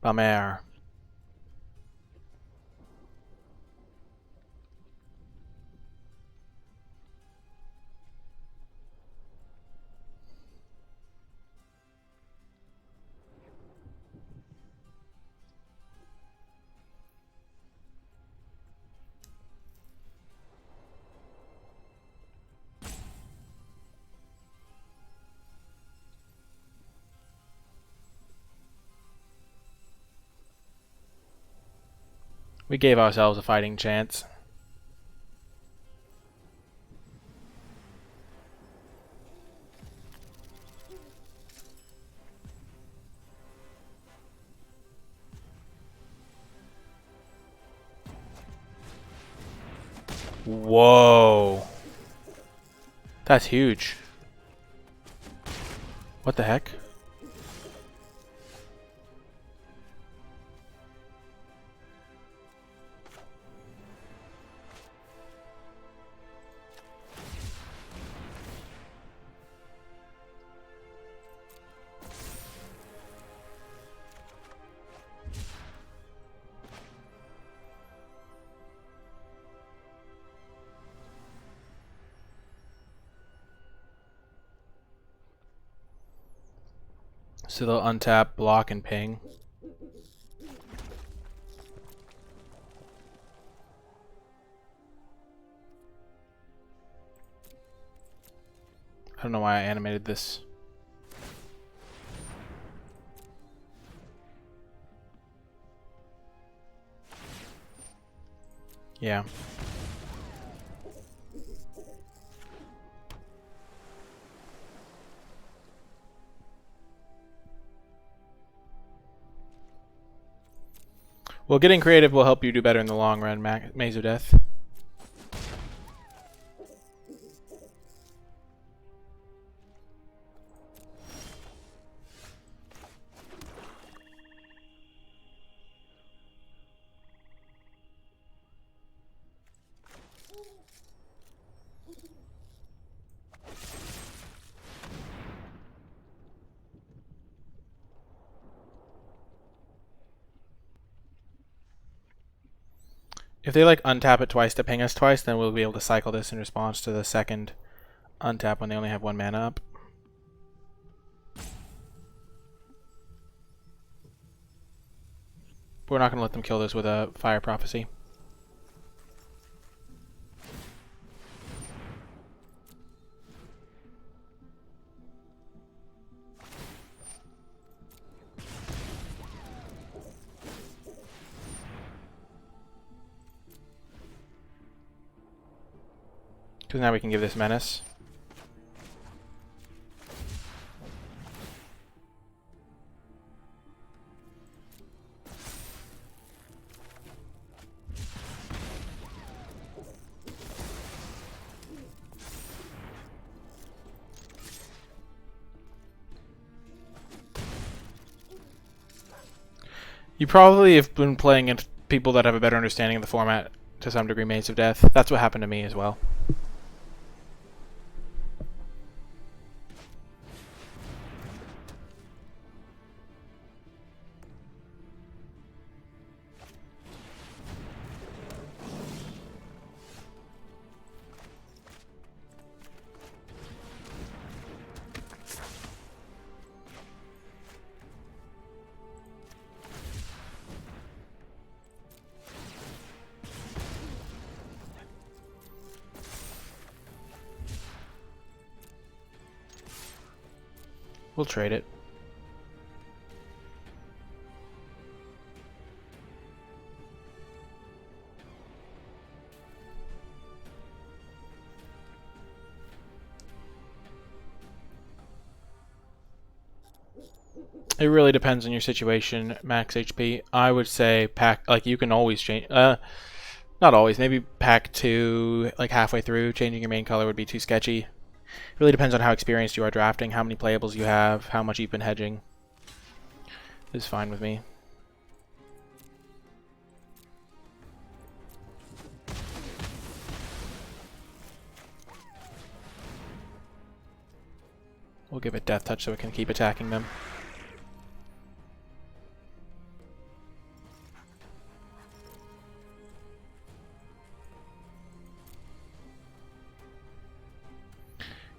Bummer. We gave ourselves a fighting chance. Whoa. That's huge. What the heck? So they'll untap, block, and ping. I don't know why I animated this. Yeah. Well, getting creative will help you do better in the long run, Maze of Death. If they like untap it twice to ping us twice, then we'll be able to cycle this in response to the second untap when they only have 1 mana up. But we're not going to let them kill this with a Fire Prophecy. Because now we can give this Menace. You probably have been playing against people that have a better understanding of the format to some degree, Maze of Death. That's what happened to me as well. We'll trade it. It really depends on your situation, max HP. I would say pack, like you can always change, not always, maybe pack 2, like halfway through. Changing your main color would be too sketchy. It really depends on how experienced you are drafting, how many playables you have, how much you've been hedging. This is fine with me. We'll give it Death Touch so it can keep attacking them.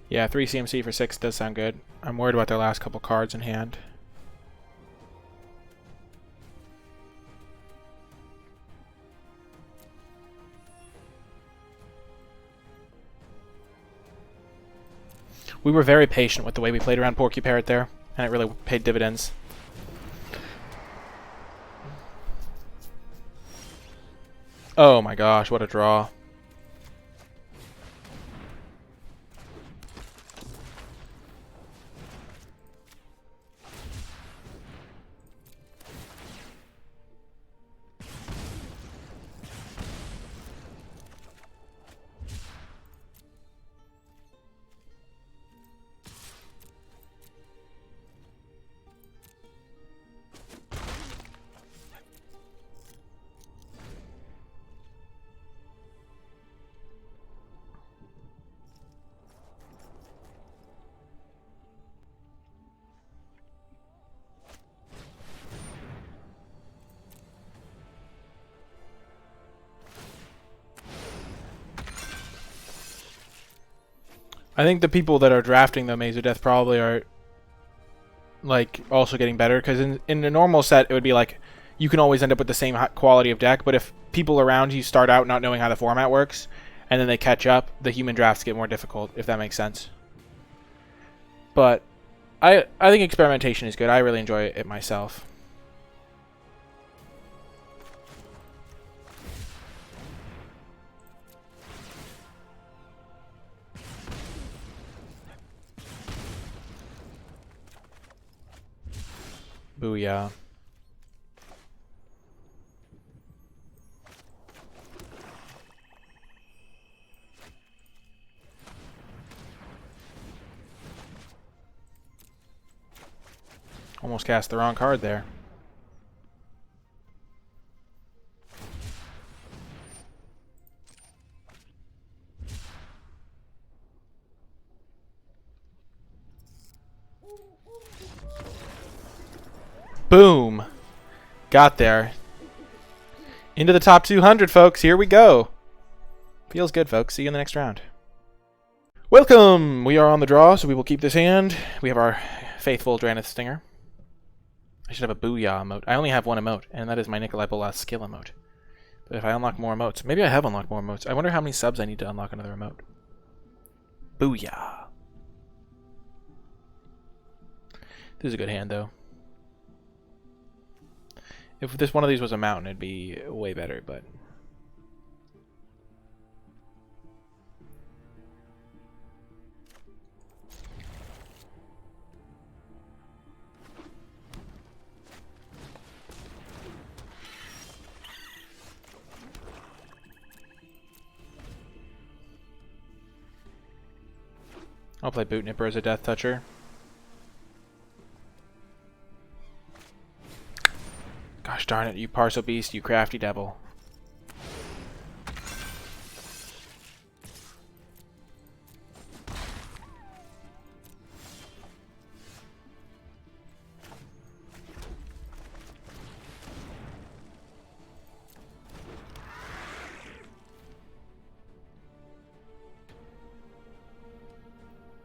Yeah, 3 CMC for 6 does sound good. I'm worried about their last couple cards in hand. We were very patient with the way we played around Porky Parrot there, and it really paid dividends. Oh my gosh, what a draw. I think the people that are drafting the Maze of Death probably are like also getting better, because in a normal set it would be like you can always end up with the same quality of deck, but if people around you start out not knowing how the format works and then they catch up, the human drafts get more difficult, if that makes sense. But I think experimentation is good. I really enjoy it myself. Booyah. Almost cast the wrong card there. Boom! Got there. Into the top 200, folks. Here we go. Feels good, folks. See you in the next round. Welcome! We are on the draw, so we will keep this hand. We have our faithful Dranith Stinger. I should have a Booyah emote. I only have one emote, and that is my NicolaiBolas skill emote. But if I unlock more emotes... Maybe I have unlocked more emotes. I wonder how many subs I need to unlock another emote. Booyah! This is a good hand, though. If this one of these was a mountain, it'd be way better, but... I'll play Boot Nipper as a Death Toucher. Gosh darn it, you Parcel Beast, you crafty devil.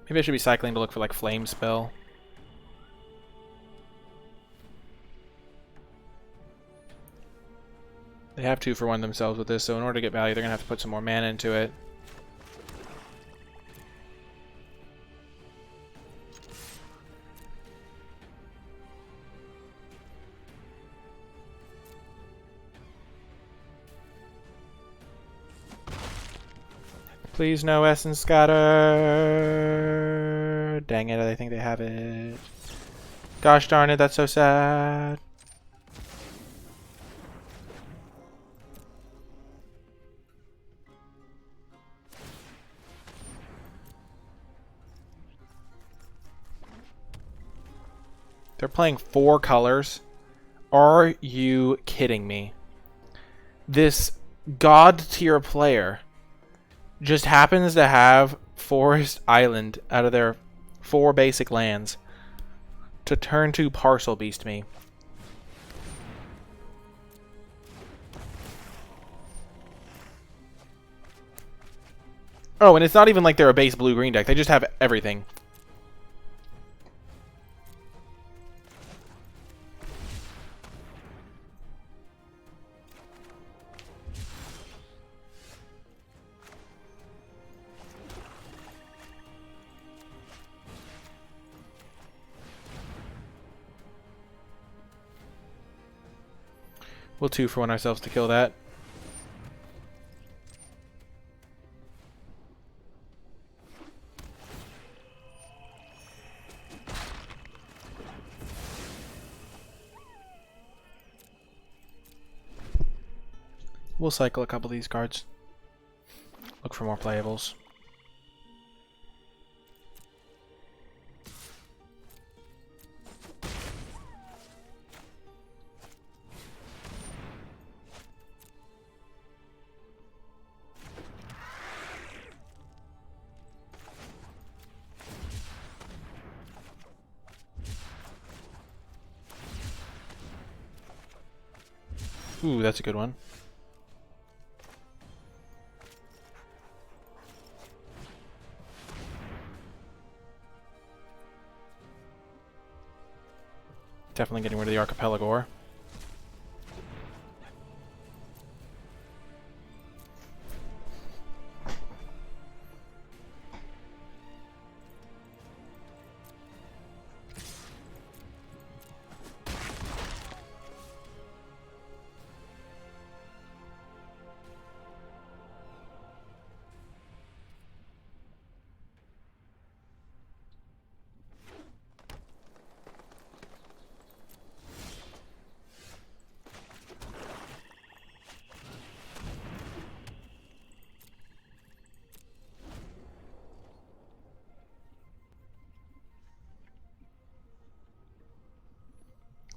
Maybe I should be cycling to look for like Flame Spell. They have 2-for-1 themselves with this, so in order to get value, they're going to have to put some more mana into it. Please no Essence Scatter. Dang it, I think they have it. Gosh darn it, that's so sad. They're playing 4 colors. Are you kidding me? This god tier player just happens to have Forest Island out of their 4 basic lands to turn to Parcel Beast me. Oh, and it's not even like they're a base blue-green deck. They just have everything. We'll 2-for-1 ourselves to kill that. We'll cycle a couple of these cards. Look for more playables. Ooh, that's a good one. Definitely getting rid of the Archipelago.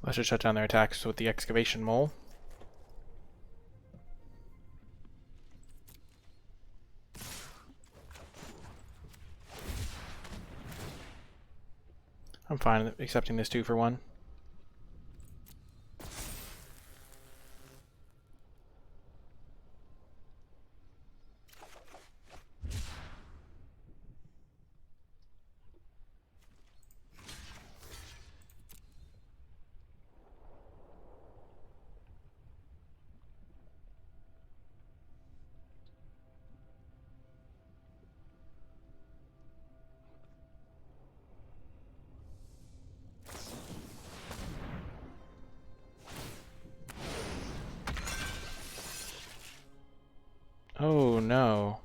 I should shut down their attacks with the Excavation Mole. I'm fine accepting this 2-for-1. Oh no.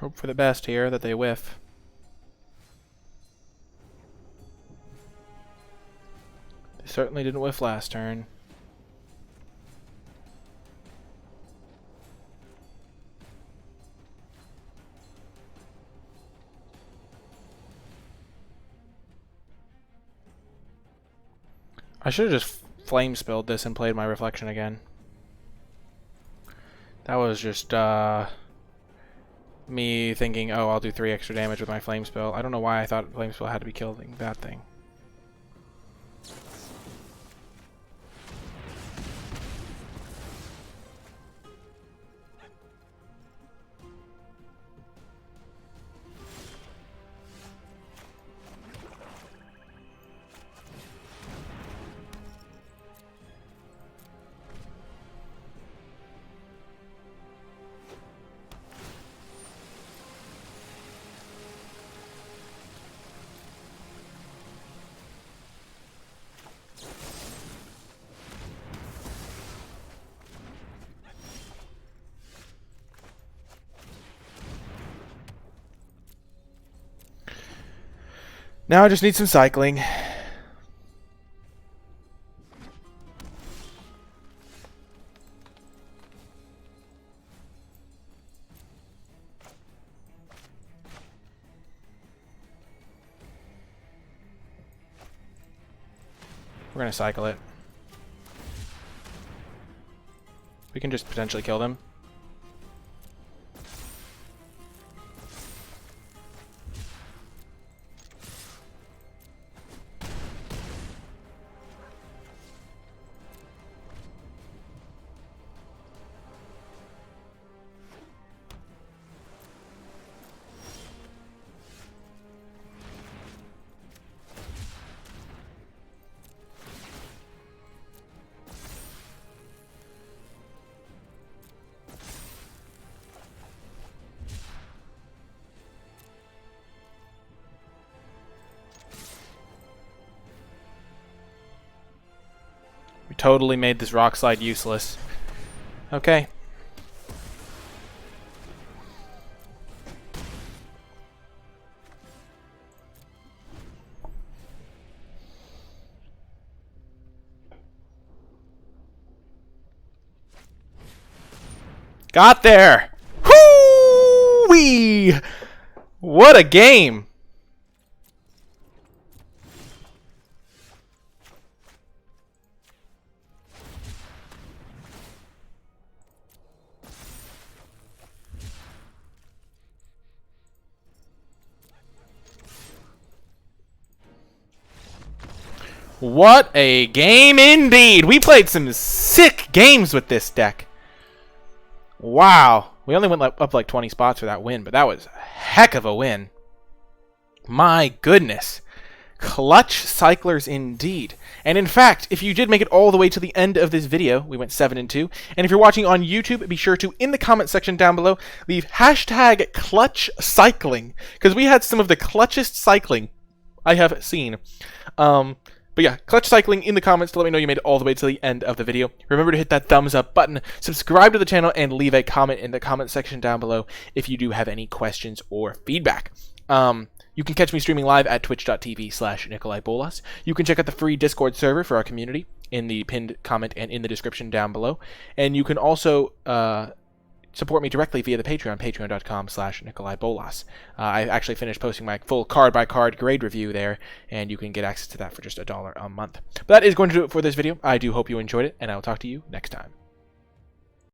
Hope for the best here, that they whiff. They certainly didn't whiff last turn. I should have just flame spilled this and played my reflection again. That was just me thinking, oh, I'll do 3 extra damage with my flame spill. I don't know why I thought flame spill had to be killing that thing. Now I just need some cycling. We're gonna cycle it. We can just potentially kill them. We totally made this rock slide useless. Okay. Got there! Whoo-wee! What a game! What a game indeed! We played some sick games with this deck. Wow. We only went up like 20 spots for that win, but that was a heck of a win. My goodness. Clutch cyclers indeed. And in fact, if you did make it all the way to the end of this video, we went 7-2. And if you're watching on YouTube, be sure to, in the comment section down below, leave hashtag clutch cycling, because we had some of the clutchest cycling I have seen. But yeah, clutch cycling in the comments to let me know you made it all the way to the end of the video. Remember to hit that thumbs up button, subscribe to the channel, and leave a comment in the comment section down below if you do have any questions or feedback. You can catch me streaming live at twitch.tv/NicolaiBolas. You can check out the free Discord server for our community in the pinned comment and in the description down below. And you can also support me directly via the Patreon, patreon.com/NicolaiBolas. I actually finished posting my full card-by-card grade review there, and you can get access to that for just $1 a month. But that is going to do it for this video. I do hope you enjoyed it, and I will talk to you next time.